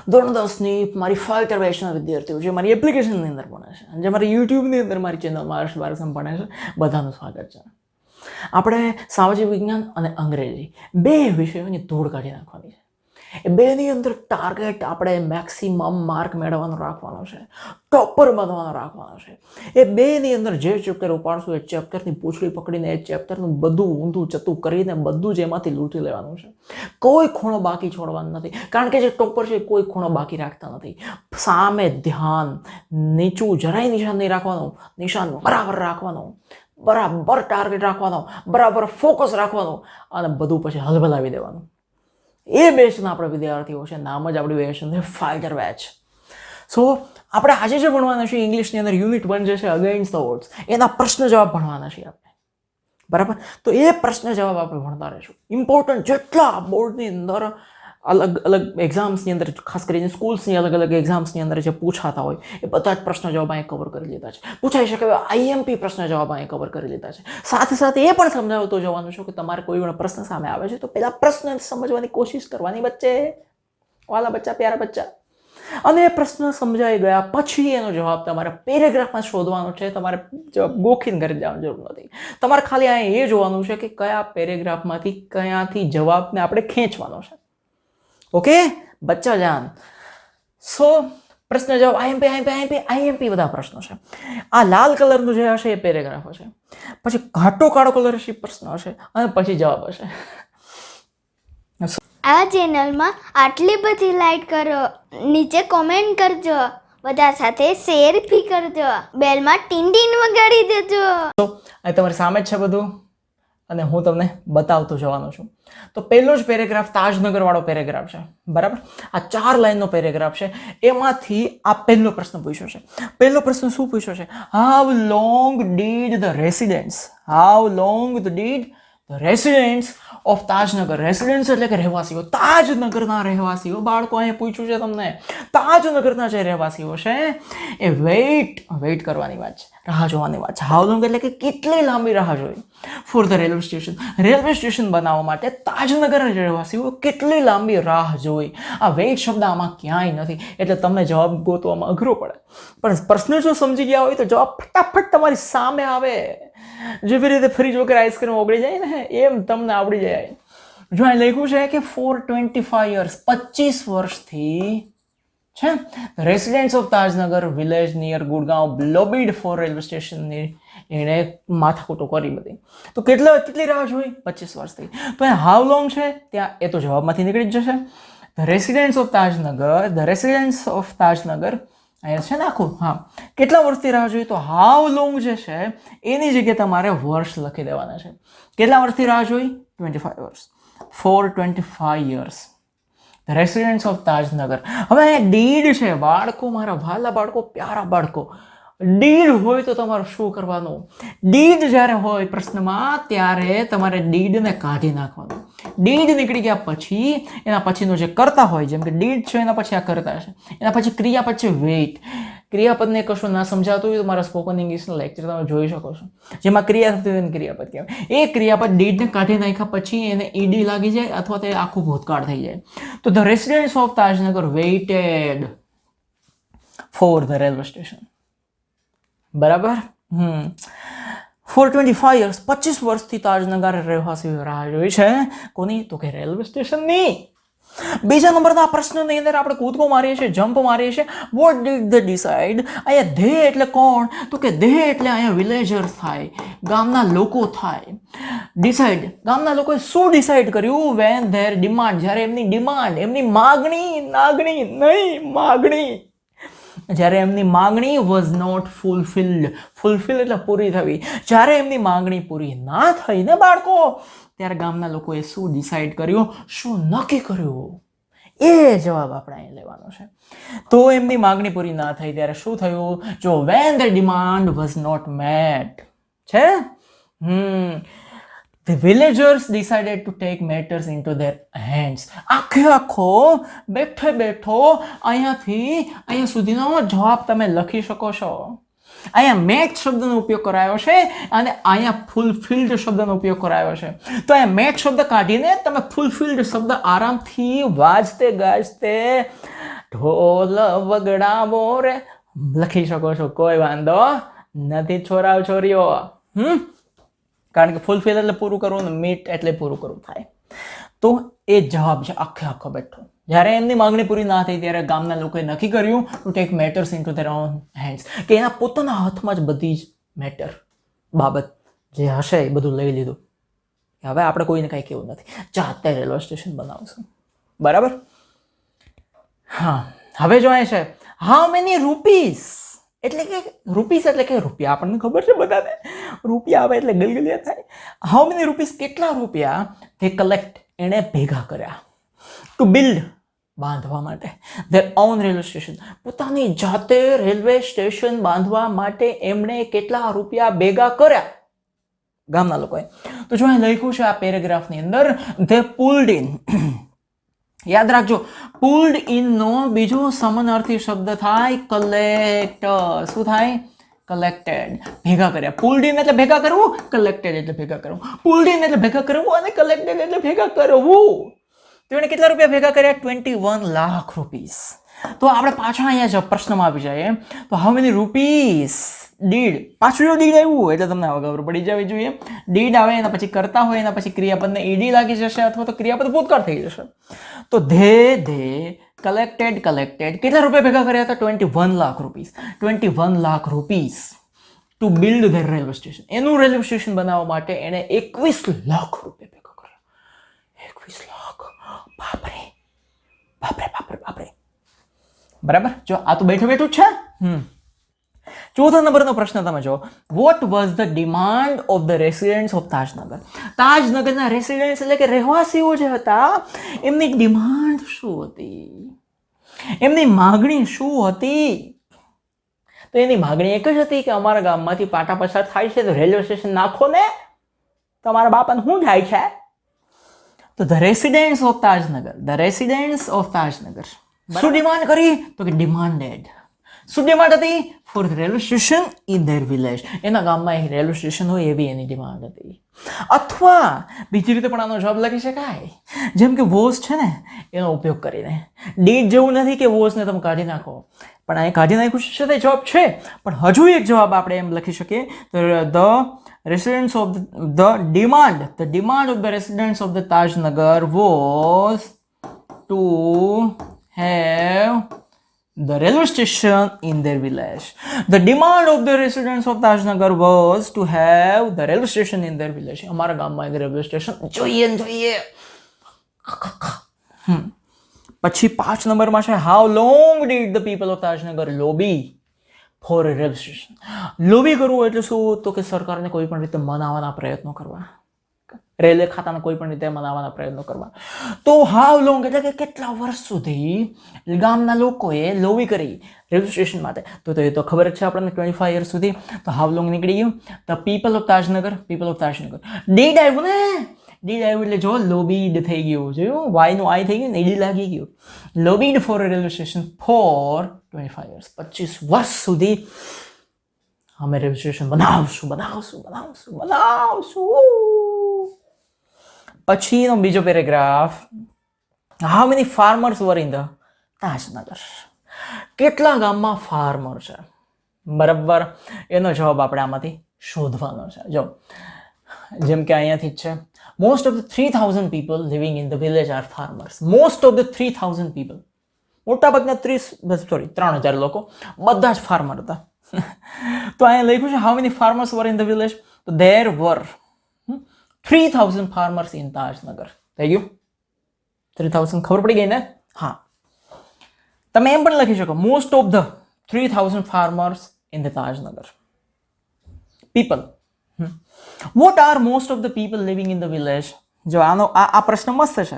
ધોરણ 10ની મારી ફાઇટર બેચના વિદ્યાર્થીઓ જે મારી એપ્લિકેશનની અંદર ભણે છે અને જે મારી યુટ્યુબની અંદર મારી ચેનલમાં હર્ષ બારસમ ભણે છે, બધાનું સ્વાગત છે. આપણે સામાજિક વિજ્ઞાન અને અંગ્રેજી બે વિષયોની ધૂળ કાઢી નાખવાની છે. એ બેની અંદર ટાર્ગેટ આપણે મેક્સિમમ માર્ક મેળવવાનો રાખવાનો છે, ટોપર બનવાનો રાખવાનો છે. એ બેની અંદર જે ચેપ્ટર ઉપાડશું એ ચેપ્ટરની પૂંછડી પકડીને એ ચેપ્ટરનું બધું ઊંધું ચતું કરીને બધું જ એમાંથી લૂંટી લેવાનું છે. કોઈ ખૂણો બાકી છોડવાનો નથી, કારણ કે જે ટોપર છે કોઈ ખૂણો બાકી રાખતા નથી. સામે ધ્યાન, નીચું જરાય નિશાન નહીં રાખવાનું, નિશાન બરાબર રાખવાનું, બરાબર ટાર્ગેટ રાખવાનો, બરાબર ફોકસ રાખવાનું અને બધું પછી હલબલાવી દેવાનું. એ બેચના આપણે વિદ્યાર્થીઓ છે, નામ જ આપણી બેચ છે ફાઇટર બેચ. સો આપણે આજે જે ભણવાના છે ઇંગ્લિશની અંદર યુનિટ 1 જે છે અગેન્સ્ટ ધ ઓડ્સ, એના પ્રશ્ન જવાબ ભણવાના છીએ આપણે. બરાબર, તો એ પ્રશ્ન જવાબ આપણે ભણતા રહીશું. ઇમ્પોર્ટન્ટ જેટલા બોર્ડની અંદર અલગ અલગ એક્ઝામ્સની અંદર, ખાસ કરીને સ્કૂલ્સની અલગ અલગ એક્ઝામ્સની અંદર જે પૂછાતા હોય એ બધા જ પ્રશ્ન જવાબ અહીં કવર કરી લીધા છે. પૂછાઈ શકે એવા આઈએમપી પ્રશ્ન જવાબ અહીં કવર કરી લીધા છે. સાથે સાથે એ પણ સમજાવતો જવાનું છે કે તમારે કોઈ પણ પ્રશ્ન સામે આવે છે તો પહેલા પ્રશ્ન સમજવાની કોશિશ કરવાની બચ્ચે, વાલા બચ્ચા, પ્યારા બચ્ચા. અને એ પ્રશ્ન સમજાઈ ગયા પછી એનો જવાબ તમારે પેરેગ્રાફમાં શોધવાનો છે. તમારે જવાબ ગોખીને કરી જવાની જરૂર નથી. તમારે ખાલી અહીં એ જોવાનું છે કે કયા પેરેગ્રાફમાંથી કયાથી જવાબને આપણે ખેંચવાનો છે. ઓકે બચ્ચા જાન. સો પ્રશ્ન જવાબ આઈએમપી બધા પ્રશ્નો છે. આ લાલ કલરનું જે હશે એ પેરેગ્રાફ હશે, પછી ઘાટો કાળો કલર હશે પ્રશ્ન હશે અને પછી જવાબ હશે. આ ચેનલમાં આટલી બધી લાઈક કરો, નીચે કોમેન્ટ કરજો, બધા સાથે શેર બી કરજો, બેલમાં ટીન વગાડી દેજો. તો અહીં તમારી સામે જ છે બધું અને હું તમને બતાવતો જવાનો છું. તો પહેલો જ પેરેગ્રાફ તાજનગર વાળો પેરેગ્રાફ છે. બરાબર, આ 4 લાઈનનો પેરેગ્રાફ છે. એમાંથી આ પહેલો પ્રશ્ન પૂછ્યો છે. પહેલો પ્રશ્ન શું પૂછ્યો છે? How long did the residents of Tajnagar. Residents એટલે કે રહેવાસીઓ, તાજનગરના રહેવાસીઓ. બાળકો અહીંયા પૂછ્યું છે તમને, તાજનગરના જે રહેવાસીઓ છે એ વેઇટ કરવાની વાત છે, રાહ જોવાની વાત છે. હાઉ લોંગ એટલે કે કેટલી લાંબી રાહ જોઈ for the railway station. Railway station બનાવવા માટે તાજનગરના રહેવાસીઓ કેટલી લાંબી રાહ જોઈ. આ વેઇટ શબ્દ આમાં ક્યાંય નથી, એટલે તમને જવાબ ગોતવામાં અઘરો પડે. પણ પ્રશ્ન જો સમજી ગયા હોય તો જવાબ ફટાફટ તમારી સામે આવે. જેવી રીતે ફ્રીજ વગર આઈસ્ક્રીમ ઓગળી જાય ને એમ તમને આવડી જાય. જો અહીં લખ્યું છે કે ફોર 25 યર્સ, 25 વર્ષથી છે residents of Tajnagar village near Gurgaon lobbied for railway સ્ટેશનની એણે માથાકૂટો કરી બધી. તો કેટલી રાહ જોઈ? 25 વર્ષથી. તો એ હાઉ લોંગ છે ત્યાં એ તો જવાબમાંથી નીકળી જ જશે. ધ રેસિડેન્ટ્સ ઓફ તાજનગર અહીંયા છે ને આખું. હા, કેટલા વર્ષથી રાહ જોઈ? તો હાઉ લોંગ જે છે એની જગ્યાએ તમારે વર્ષ લખી દેવાના છે. કેટલા વર્ષથી રાહ જોઈ? 25 વર્ષ. For 25 years. The residents of Tajnagar. હવે અહીંયા ડીડ છે બાળકો, મારા વાલા બાળકો, પ્યારા બાળકો. ડીડ હોય તો તમારે શું કરવાનું? ડીડ જ્યારે હોય પ્રશ્નમાં ત્યારે તમારે ડીડને કાઢી નાખવાનું. ડીડ નીકળી ગયા પછી એના પછીનો જે કરતા હોય, જેમ કે ડીડ છે એના પછી આ કરતા છે, એના પછી ક્રિયાપદ છે વેઇટ. ક્રિયાપદને કશું ના સમજાતું હોય તો મારા સ્પોકન ઇંગ્લિશના લેક્ચર તમે જોઈ શકો છો, જેમાં ક્રિયા થતી હોય એને ક્રિયાપદ કહેવાય. એ ક્રિયાપદ ડીડને કાઢી નાખ્યા પછી એને ઈડી લાગી જાય અથવા તો આખું ભૂતકાળ થઈ જાય. તો the residents of Tajnagar weighted for the railway station. બરાબર. ફોર 25 યર્સ, 25 વર્ષથી તાજનગર રહેવાસીઓ રાહ જોઈ છે. કોની? તો કે રેલવે સ્ટેશનની. બીજા નંબરના પ્રશ્નની અંદર આપણે કૂદકો મારીએ છીએ, જમ્પ મારીએ છીએ. What did they decide? અહીંયા ધે એટલે કોણ? તો કે ધે એટલે અહીંયા વિલેજર્સ થાય, ગામના લોકો થાય. ડિસાઇડ, ગામના લોકોએ શું ડિસાઇડ કર્યું? વેન ધેર ડિમાન્ડ, જ્યારે એમની ડિમાન્ડ, એમની માગણી જ્યારે એમની માગણી વોઝ નોટ ફૂલફિલ્ડ એટલે પૂરી થવી. જ્યારે એમની માગણી પૂરી ના થઈ ને બાળકો, ત્યારે ગામના લોકોએ શું ડિસાઇડ કર્યું, શું નક્કી કર્યું? એ જવાબ આપણે અહીં લેવાનો છે. તો એમની માગણી પૂરી ના થઈ ત્યારે શું થયું? જો when the demand was not met છે. The villagers decided to take matters into their hands. આખો બેઠો અહીંયા સુધીનો જવાબ તમે લખી શકો છો. અહીંયા મેટ શબ્દનો ઉપયોગ કરાયો છે અને અહીંયા ફૂલફિલ્ડ શબ્દનો ઉપયોગ કરાયો છે. તો અહીંયા મેટ શબ્દ કાઢીને તમે ફૂલફિલ્ડ શબ્દ આરામથી વાજતે ગાજતે ઢોલ વગડાવો રે. લખી શકો છો, કોઈ વાંધો નથી છોરાવ છોરીઓ. કારણ કે ફૂલફિલ એટલે પૂરું કરવું ને મીટ એટલે પૂરું કરવું થાય. તો એ જવાબ છે આખો બેઠો. જ્યારે એમની માંગણી પૂરી ના થઈ ત્યારે ગામના લોકોએ નક્કી કર્યું to take matters into their own hands, કે એના પોતાના હાથમાં જ બધી જ મેટર બાબત જે હશે એ બધું લઈ લીધું. હવે આપણે કોઈને કાંઈ કેવું નથી, જાતે રેલવે સ્ટેશન બનાવશું. બરાબર. હા, હવે જો અહીં છે હાઉ મેની રૂપીસ, એટલે કે રૂપીસ એટલે કે રૂપિયા. આપણને ખબર છે બધાને, રૂપિયા આવે એટલે ગલગલિયા થાય. હાઉ મેની રૂપીસ, કેટલા રૂપિયા તે કલેક્ટ, એણે ભેગા કર્યા ટુ બિલ્ડ, બાંધવા માટે ધેર ઓન રેલવે સ્ટેશન, પોતાની જાતે રેલવે સ્ટેશન બાંધવા માટે એમણે કેટલા રૂપિયા ભેગા કર્યા ગામના લોકોએ. તો જો અહીં લખ્યું છે આ પેરેગ્રાફની અંદર, ધે પુલ્ડ ઇન. યાદ રાખજો, પુલ્ડ ઇન નો બીજો સમાનાર્થી શબ્દ થાય કલેક્ટ. શું થાય? કલેક્ટેડ. ભેગા કર્યા. પુલ્ડ ઇન એટલે ભેગા કરવું, કલેક્ટેડ એટલે ભેગા કરવું. પુલ્ડ ઇન એટલે ભેગા કરવું અને કલેક્ટેડ એટલે ભેગા કરવું. તો એને કેટલા રૂપિયા ભેગા કર્યા? 21 લાખ રૂપીસ. તો આપણે પાછા અહીંયા પ્રશ્નમાં આવી જાય તો હાઉ મેની રૂપીસ ડીડ. પાછું જો ડીડ આવ્યું એટલે તમને હવે ખબર પડી જવી જોઈએ. ડીડ આવે એના પછી કરતા હોય એના પછી ક્રિયાપદને ઈડી લાગી જશે અથવા તો ક્રિયાપદ ભૂતકાળ થઈ જશે. તો ધે કલેક્ટેડ કેટલા રૂપિયા ભેગા કર્યા હતા? 21 lakh rupees. 21 lakh rupees to build there railway station. એનું રેલવે સ્ટેશન બનાવવા માટે એણે 21 લાખ રૂપિયા ભેગા કર્યા. 21 લાખ. બાપરે બાપરે બાપરે બાપરે. બરાબર. જો આ તો બેઠું બેઠું જ છે. ચોથા નંબરનો પ્રશ્ન તમે જો, what was the demand of the residents of Tajnagar. તાજનગરના રેસિડેન્ટ્સ એટલે કે રહેવાસીઓ જે હતા એમની ડિમાન્ડ શું હતી, એમની માગણી શું હતી? તો એની માગણી એક જ હતી કે અમારા ગામમાંથી પાટા પસાર થાય છે તો રેલવે સ્ટેશન નાખો ને. તમારા બાપાને શું થાય છે? તો the residents of Tajnagar, the residents of Tajnagar શું ડિમાન્ડ કરી? તો કે ડિમાન્ડેડ. શું ડિમાન્ડ હતી? For the railway station in their village. એના ગામમાં એક રેલવે સ્ટેશન હોય એવી એની ડિમાન્ડ હતી. અથવા બીજી રીતે પણ આનો જવાબ લખી શકાય, જેમ કે વોઝ છે ને એનો ઉપયોગ કરીને. ડીડ જેવું નથી કે વોઝને તમે કાઢી નાખો, પણ અહીં કાઢી નાખ્યું છે તે જવાબ છે. પણ હજુ એક જવાબ આપણે એમ લખી શકીએ, the residents of the demand of the residents of the Tajnagar was to have the railway station in their village. The demand of the residents of Tajnagar was to have the railway station in their village. અમારા ગામમાં railway station જોઈએ ને જોઈએ. પછી 5 નંબરમાં છે how long did the people of Tajnagar lobby for a railway station. Lobby કરવું એટલે શું? તો કે સરકારને કોઈ પણ રીતે મનાવવાના પ્રયત્નો કરવા, રેલવે ખાતાને કોઈ પણ રીતે મનાવવાના પ્રયત્નો કરવા. તો હાઉ લોંગ એટલે કે કેટલા વર્ષ સુધી ગામના લોકોએ લોબી કરી રેલવે સ્ટેશન માટે? તો એ તો ખબર જ છે આપણને, 25 years સુધી. તો હાઉ લોંગ નીકળી ગયું. The people of Tajnagar did આવ્યું ને, ડીડ આવ્યું એટલે જો લોબીડ થઈ ગયું. જોયું? વાયનું આઈ થઈ ગયું ને, ઈડી લાગી ગયું. Lobbied for a railway station for 25 years. 25 વર્ષ સુધી અમે રેલવે સ્ટેશન બનાવશું. પછીનો બીજો paragraph, how many farmers were in the Tajnagar. કેટલા ગામમાં ફાર્મર છે? બરાબર. એનો જવાબ આપણે આમાંથી શોધવાનો છે. જો જેમ કે અહીંયાથી જ છે, most of the 3000 people living in the village are farmers. Most of the 3000 people, મોટા ભાગના 3000 લોકો બધા જ ફાર્મર હતા. તો અહીંયા લખ્યું છે how many farmers were in the village. તો there were 3000 farmers in Tajnagar. થઈ ગયું? 3000 ખબર પડી ગઈ ને? હા. તમે એમ પણ લખી શકો most of the 3000 farmers in the Tajnagar people. What are most of the people living in the village? જો આનો આ પ્રશ્ન મસ્ત છે.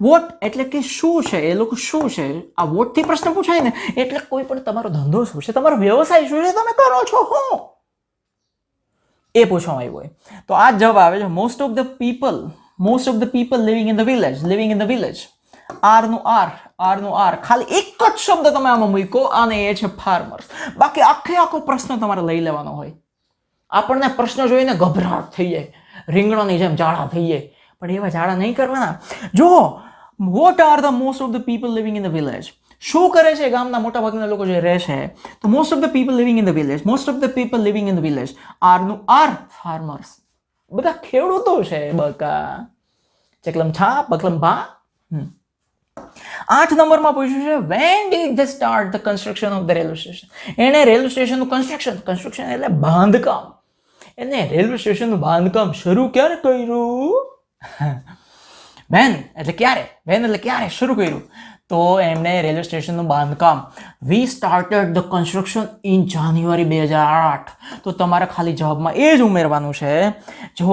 વોટ એટલે કે શું છે, એ લોકો શું છે. આ વોટ થી પ્રશ્ન પૂછાય ને એટલે કોઈ પણ તમારો ધંધો શું છે, તમારો વ્યવસાય શું છે, તમે કરો છો શું, એ પૂછવામાં આવ્યું હોય. તો આ જવાબ આવે છે most of the people living in the village. આર નું આર ખાલી એક જ શબ્દ તમે આમાં મૂકો અને એ છે ફાર્મર્સ. બાકી આખો પ્રશ્ન તમારે લઈ લેવાનો હોય. આપણને પ્રશ્ન જોઈને ગભરાટ થઈ જાય, રીંગણાની જેમ જાડા થઈ જાય, પણ એવા જાડા નહીં કરવાના. જો what are the most of the people living in the village. શું કરે છે ગામના મોટા ભાગના લોકો જે રહે છે, તો most of the people living in the village, most of the people living in the village R farmers. બધા ખેડૂતો છે બકા. ચકલમ છા બકલમ ભા. 8 નંબરમાં પૂછ્યું છે when did they start the construction of the railway station. એણે રેલવે સ્ટેશનનું કન્સ્ટ્રક્શન એટલે બાંધકામ, એને રેલવે સ્ટેશનનું બાંધકામ શરૂ ક્યારે કર્યું? વેન એટલે ક્યારે શરૂ કર્યું? તો એમણે રેલવે સ્ટેશનનું બાંધકામ we started the construction in જાન્યુઆરી 2008. તો તમારે ખાલી જવાબમાં એ જ ઉમેરવાનું છે. જો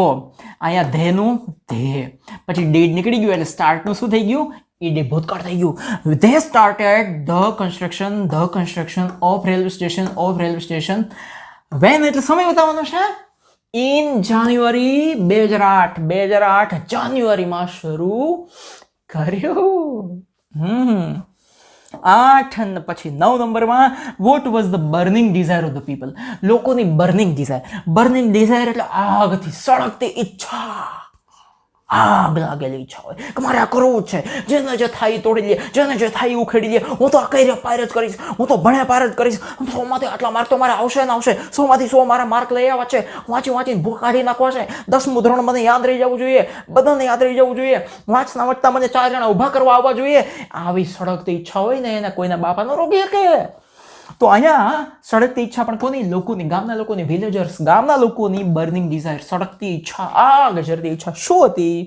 અહીંયા ધેનું ધે, પછી ડીડ નીકળી ગયું એટલે સ્ટાર્ટનું શું થઈ ગયું? ઈડ ભૂતકાળ થઈ ગયું. They started the construction of railway station when એટલે સમય બતાવવાનો છે. ઇન જાન્યુઆરી 2008 જાન્યુઆરીમાં શરૂ કર્યું. 8 પછી 9 નંબરમાં what was the burning desire of the people. લોકોની બર્નિંગ ડિઝાયર એટલે આગથી સળગતી ઈચ્છા, આગ લાગેલી ઈચ્છા હોય કે મારે આ કરવું જ છે, જેને જે થાય તોડી લે, જેને જે થાય ઉખેડી લે, હું તો આ કઈ પાર જ કરીશ, હું તો ભણ્યા પાર જ કરીશ, 100માંથી આટલા માર્ક તો મારે આવશે ને આવશે, 100માંથી 100 મારા માર્ક લઈ આવવા છે, વાંચીને ભૂખ કાઢી નાખવા છે, 10મું ધોરણ મને યાદ રહી જવું જોઈએ, બધાને યાદ રહી જવું જોઈએ, વાંચતા મને 4 જણા ઊભા કરવા આવવા જોઈએ. આવી સળગતી ઈચ્છા હોય ને એને કોઈના બાપાનો રોકી શકે. તો અહીંયા સળગતી ઈચ્છા પણ કોની? લોકોની, ગામના લોકોની, વિલેજર્સ, ગામના લોકોની બર્નિંગ ડિઝાયર, સળગતી ઈચ્છા, આગ ઝરતી ઈચ્છા શું હતી?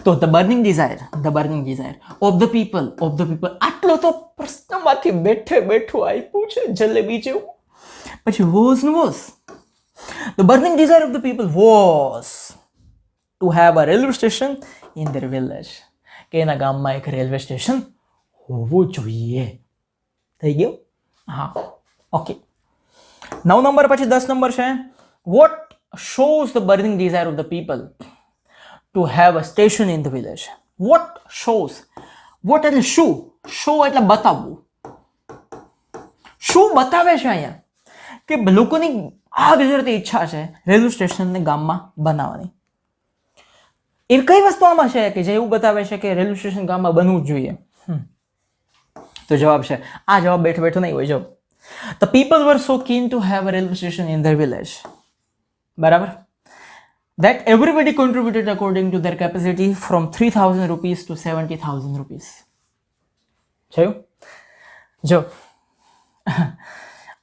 તો the burning desire of the people. આટલો તો પ્રશ્નમાંથી બેઠું આપ્યું છે જલેબી જેવું. પછી was the burning desire of the people was to have a railway station in their village. કે એના ગામમાં એક રેલવે સ્ટેશન હોવું જોઈએ. થઈ ગયું? હા, ઓકે. 9 નંબર પછી 10 નંબર છે what shows the burning desire of the people to have a station in the village. What shows, what એટલે શું, શો એટલે બતાવવું. શું બતાવે છે અહીંયા? કે લોકોની આ ગુજરાતી ઈચ્છા છે રેલવે સ્ટેશનને ગામમાં બનાવવાની. એ કઈ વસ્તુ આમાં છે કે જે એવું બતાવે છે કે રેલવે સ્ટેશન ગામમાં બનવું જ જોઈએ? તો જવાબ છે, આ જવાબ બેઠો નહીં હોય. જો the people var so keen two have a railway station in their village, બરાબર, that everybody contributed according to their capacity from 3,000 rupees to 70,000 rupees. જોયું? જો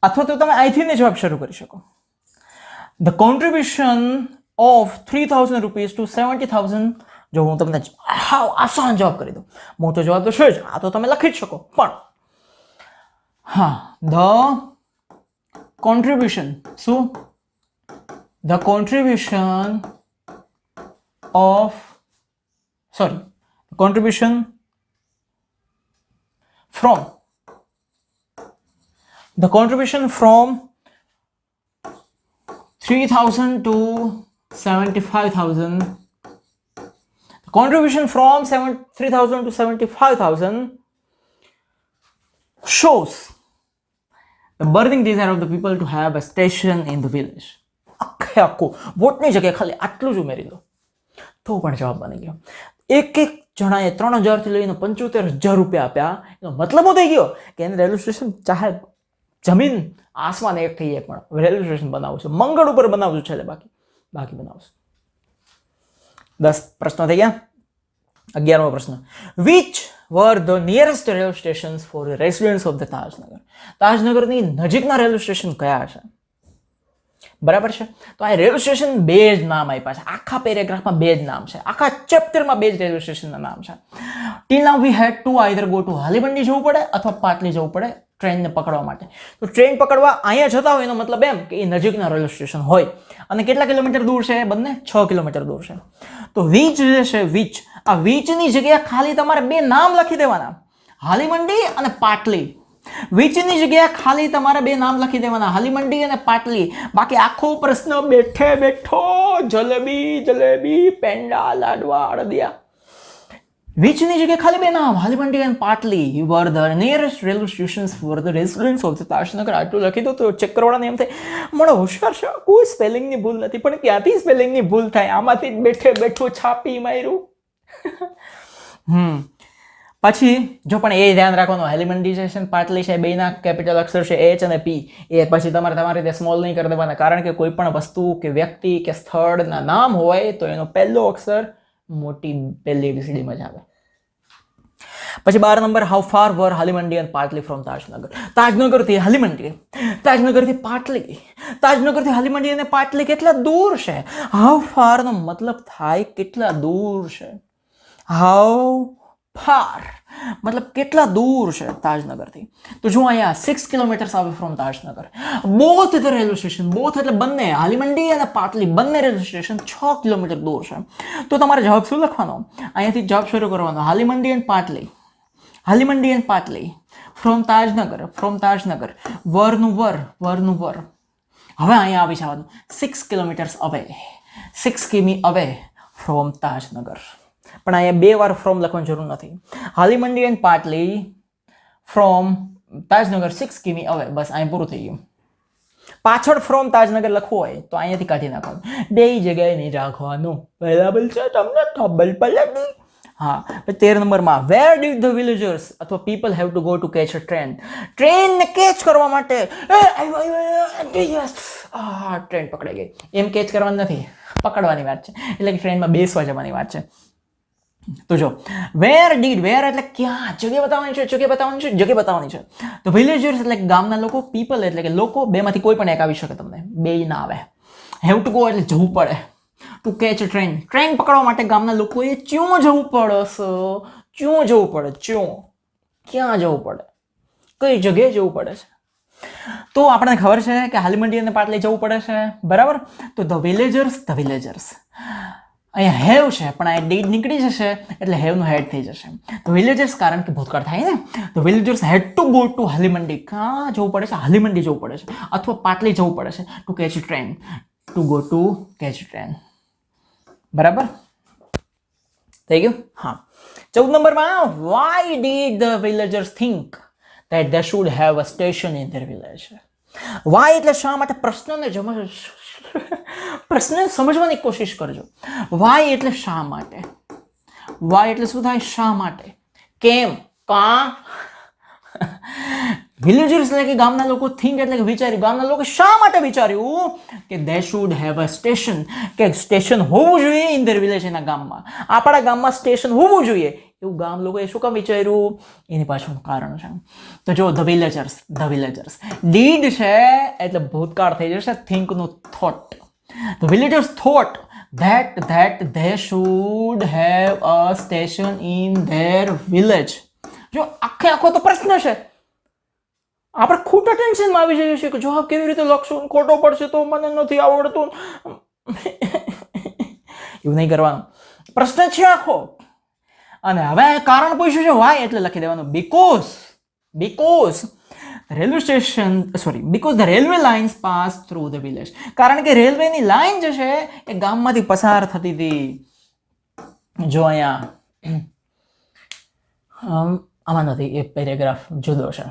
અથવા તો તમે અહીંથી ને જવાબ શરૂ કરી શકો. The contribution of 3,000 rupees to 70,000. જો હું તમને હાવ આસાન જવાબ કરી દઉં, મોટો જવાબ તો છે જ, આ તો તમે લખી જ શકો, પણ હા, the contribution from 3,000 to 75,000. Contribution from 3,000 to 75,000 shows the burning desire of the people to have a station in the village. આખું વોટની જગ્યાએ ખાલી આટલું જ ઉમેરી દો તો પણ જવાબ બની ગયો. એક જણાએ 3,000 થી લઈને 75,000 રૂપિયા આપ્યા. એનો મતલબ થઈ ગયો કે એને રેલવે સ્ટેશન ચાહે જમીન આસમાન એક થઈ જાય પણ રેલવે સ્ટેશન બનાવવું છે, મંગળ ઉપર બનાવવું છે, એટલે બાકી બનાવશું. 10 પ્રશ્નો થઈ ગયા. 11મો પ્રશ્ન, which were the nearest railway stations for residents of the Tajnagar. તાજનગરની નજીકના રેલવે સ્ટેશન કયા છે? બરાબર છે. તો આ રેલવે સ્ટેશન 2 જ નામ આપ્યા છે, આખા પેરેગ્રાફમાં 2 જ નામ છે, આખા ચેપ્ટરમાં 2 જ રેલવે સ્ટેશનના નામ છે. Till now we had to either go to Halimandi જવું પડે અથવા પાટલી જવું પડે ટ્રેનને પકડવા માટે. તો ટ્રેન પકડવા અહીંયા જતા હોય એનો મતલબ એમ કે એ નજીકના રેલવે સ્ટેશન હોય. અને કેટલા કિલોમીટર દૂર છે? બંને 6 કિલોમીટર દૂર છે. તો વીચ જે છે, વીચ, આ વીચની જગ્યાએ ખાલી તમારે 2 નામ લખી દેવાના, હાલીમંડી અને પાટલી. વીચની જગ્યાએ ખાલી તમારે 2 નામ લખી દેવાના, હાલીમંડી અને પાટલી. બાકી આખો પ્રશ્ન બેઠો જલેબી પેંડા લાડવા અડદિયા. વીચની જગ્યાએ ખાલી 2 નામ, હાલીમંડી અને પાટલી વર the nearest railway stations for the residents of the Tajnagar. આટલું લખી દો તો ચેક કરવાના એમ થાય મને હોશિયાર છે, કોઈ સ્પેલિંગની ભૂલ નથી. પણ ક્યાંથી સ્પેલિંગની ભૂલ થાય? આમાંથી જ બેઠો છાપી માર્યું. પછી જો પણ એ ધ્યાન રાખવાનું, હાલીમંડી છે ને પાટલી છે, બેના કેપિટલ અક્ષર છે એચ અને પી. એ પછી તમારી રીતે સ્મોલ નહીં કરી દેવાના, કારણ કે કોઈ પણ વસ્તુ કે વ્યક્તિ કે સ્થળના નામ હોય તો એનો પહેલો અક્ષર મોટી પહેલી એબીસીડીમાં જ આવે. પછી 12 નંબર, how far were Halimandi and Patli from Tajnagar. તાજનગરથી હાલીમંડી, તાજનગરથી પાટલી, તાજનગરથી હાલીમંડી અને પાટલી કેટલા દૂર છે? હાઉ ફાર નો મતલબ થાય કેટલા દૂર છે. હાઉ ફાર મતલબ કેટલા દૂર છે તાજનગરથી. તો જો અહીંયા 6 કિલોમીટર આવે from Tajnagar. Both the railway station, both એટલે બંને, હાલીમંડી અને પાટલી બંને રેલવે સ્ટેશન 6 કિલોમીટર દૂર છે. તો તમારે જવાબ શું લખવાનો? અહીંયાથી જવાબ શરૂ કરવાનો, હાલીમંડી એન્ડ પાટલી, Halimandi and Patli from Tajnagar, from Tajnagar, વરનું વર, વરનું વર. હવે અહીંયા આવી જવાનું 6 કિલોમીટર્સ અવે, 6 કિમી અવે ફ્રોમ તાજનગર. પણ અહીંયા 2 વાર ફ્રોમ લખવાની જરૂર નથી. હાલીમંડી એન્ડ પાટલી ફ્રોમ તાજનગર 6 કિમી અવે, બસ અહીં પૂરું થઈ ગયું. પાછળ ફ્રોમ તાજનગર લખવું હોય તો અહીંયાથી કાઢી નાખવાનું, બે જગ્યાએ નહીં રાખવાનું. બરાબર છે? તમને ખબર પડે? હા. 13 નંબરમાં, વેર ડીડ ધ વિલેજર્સ અથવા people have to go to catch a train. ટ્રેનને કેચ કરવા માટે ટ્રેન પકડાઈ ગઈ, એમ કેચ કરવાની નથી, પકડવાની વાત છે. એટલે કે ટ્રેનમાં બેસવા જવાની વાત છે. તો જો વેર ડીડ, વેર એટલે ક્યાં, જગ્યા બતાવવાની છે, જગ્યા બતાવવાની છે, જગ્યા બતાવવાની છે. તો વિલેજર્સ એટલે ગામના લોકો, પીપલ એટલે કે લોકો, બેમાંથી કોઈ પણ એક આવી શકે, તમને બે ના આવે. હેવ ટુ ગો એટલે જવું પડે, to catch a train, train પકડવા માટે ગામના લોકોએ ચ્યું જવું પડે છે, ચ્યું જવું પડે, ચ્યું, ક્યાં જવું પડે, કઈ જગ્યાએ જવું પડે છે. તો આપણને ખબર છે કે હાલીમંડી અને પાટલી જવું પડે છે, બરાબર. તો ધ વિલેજર્સ, ધ વિલેજર્સ, અહીંયા હેવ છે પણ અહીંયા ડીડ નીકળી જશે એટલે હેવનું હેડ થઈ જશે. તો વિલેજર્સ કારણ કે ભૂતકાળ થાય ને, તો villagers had to go to Halimandi, ક્યાં જવું પડે છે? હાલીમંડી જવું પડે છે, અથવા પાટલી જવું પડે છે, to catch train, to go to catch train. બરાબર થઈ ગયું? હા. 14 નંબરમાં, why did the villagers think that they should have a station in their village. Why એટલે શા માટે? પ્રશ્નને સમજવાની કોશિશ કરજો. વાય એટલે શા માટે, વાય એટલે શું થાય? શા માટે, કેમ, કા. વિલેજર્સ એટલે કે ગામના લોકો, થિંક એટલે કે વિચાર્યું, ગામના લોકો શા માટે વિચાર્યું કે they should have a station, કે સ્ટેશન હોવું જોઈએ ઇન ધેર વિલેજ, એના ગામમાં, આપણા ગામમાં સ્ટેશન હોવું જોઈએ, એવું ગામ લોકોએ શું કામ વિચાર્યું? એની પાછળનું કારણ છે. તો જો the villagers, the villagers, did છે એટલે ભૂતકાળ થઈ જશે, થિંક નું thought. The villagers thought that they should have a station in their village. જો આખો તો પ્રશ્ન છે, આપણે ખોટા ટેન્શનમાં આવી જઈએ છીએ કે જવાબ કેવી રીતે લખશું, ખોટો પડશે તો મને નથી આવડતું. એવું નહીં કરવાનું, પ્રશ્ન છે આખો. અને હવે કારણ પૂછ્યું છે વાય એટલે લખી દેવાનું because railway station, sorry, because the railway lines pass through the village. કારણ કે રેલવેની લાઈન જે છે એ ગામમાંથી પસાર થતી હતી. જો અહીંયા આમાં નથી, એ પેરેગ્રાફ જુદો છે.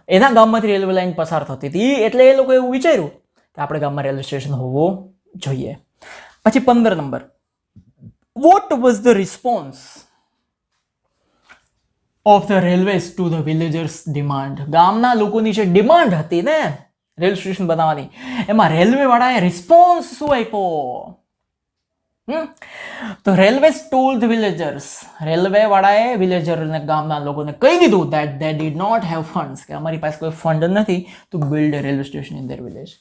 એના ગામમાંથી રેલવે લાઈન પસાર થતી હતી એટલે એ લોકો એવું વિચાર્યું કે આપણે ગામમાં રેલવે સ્ટેશન હોવું જોઈએ. પછી 15 number, what was the response of the railways to the villagers demand. ગામના લોકોની જે ડિમાન્ડ હતી ને રેલવે સ્ટેશન બનાવવાની, એમાં રેલવે વાળાએ રિસ્પોન્સ શું આપ્યો? તો railway told the villagers, railway વાળાએ વિલેજર ને ગામના લોકોને કહી દીધું that they did not have funds, કે અમારી પાસે કોઈ ફંડ નથી to build a railway station in their village.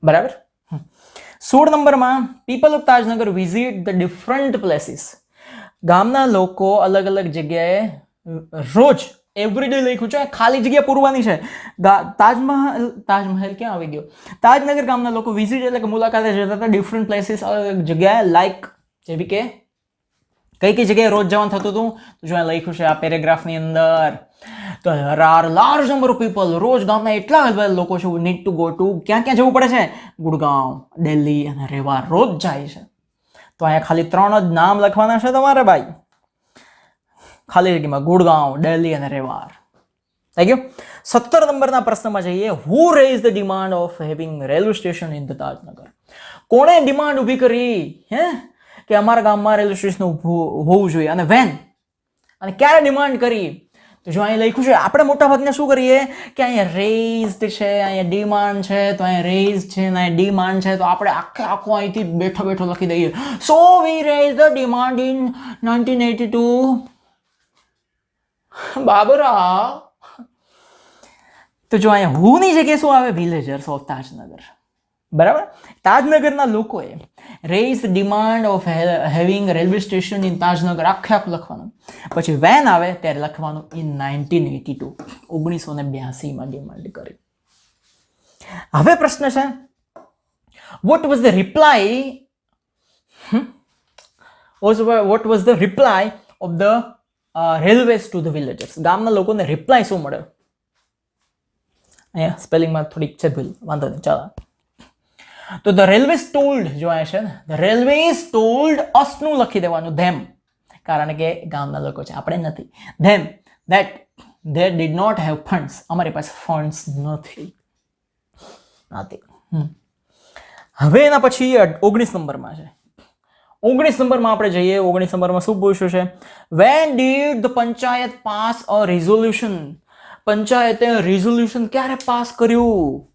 બરાબર. 16 નંબરમાં, people of Tajnagar visit the different places. ગામના લોકો અલગ અલગ જગ્યાએ રોજ, એવરીડે લખ્યું છે, ખાલી જગ્યા પૂરવાની છે. તાજમહેલ ક્યાં આવી ગયો? તાજનગર ગામના લોકો વિઝિટ એટલે કે મુલાકાતે જતા હતા ડિફરન્ટ પ્લેસીસ, અલગ જગ્યાએ, લાઈક જેવી કે કઈ કઈ જગ્યાએ રોજ જવાનું થતું હતું. તો જો અહીંયા લખ્યું છે આ પેરેગ્રાફની અંદર, તો લાર્જ નંબર ઓફ પીપલ, રોજ ગામના એટલા બધા લોકો છે, નીડ ટુ ગો ટુ, ક્યાં ક્યાં જવું પડે છે? ગુડગાંવ, દિલ્હી અને રેવા, રોજ જાય છે. તો અહીંયા ખાલી 3 જ નામ લખવાના છે તમારે ભાઈ, ખાલી જગ્યામાં ગુડગાંવ, દિલ્હી અને રેવાર. થઈ ગયું? 17 નંબરના પ્રશ્નમાં જઈએ, who raised the demand of having railway station in the Tajnagar. કોણે ડિમાન્ડ ઊભી કરી હે કે અમારા ગામમાં રેલવે સ્ટેશન હોવું જોઈએ, અને વેન, અને ક્યારે ડિમાન્ડ કરી? તો જો અહીંયા લખ્યું છે, આપણે મોટાભાગને શું કરીએ કે અહીંયા રેઇઝડ છે, અહીંયા ડિમાન્ડ છે, તો અહીંયા રેઇઝ છે ને અહીંયા ડિમાન્ડ છે, તો આપણે આખો અહીંથી બેઠો બેઠો લખી દઈએ. So we raised the demand in 1982. બાબરા. તો જો અહીંયા હુની જગ્યાએ શું આવે? Villagers of Tajnagar. બરાબર. તાજનગરના લોકોએ raise demand of having railway station in Tajnagar આખું લખવાનું. પછી વેન આવે ત્યારે લખવાનું ઇન 1982, 1982માં ડિમાન્ડ કરી. હવે પ્રશ્ન છે, what was the reply of the railways to the villagers? ગામના લોકોને રિપ્લાય શું મળે? અહીંયા સ્પેલિંગમાં થોડીક છે ભૂલ, વાંધો નહીં, ચાલો. તો ધ રેલવેઝ ટોલ્ડ, જો અહીંયા છે ને, ધ રેલવેઝ ટોલ્ડ અસનું લખી દેવાનું, ધેમ, કારણ કે ગામના લોકો છે, આપણે નથી. Them that they did not have funds, અમારી પાસે ફંડ્સ નથી. હવે એના પછી 19 નંબરમાં છે. 19 નંબરમાં આપણે જઈએ. 19 નંબરમાં શું પૂછ્યું છે? When did the panchayat pass a resolution? પંચાયતે રિઝોલ્યુશન ક્યારે પાસ કર્યું?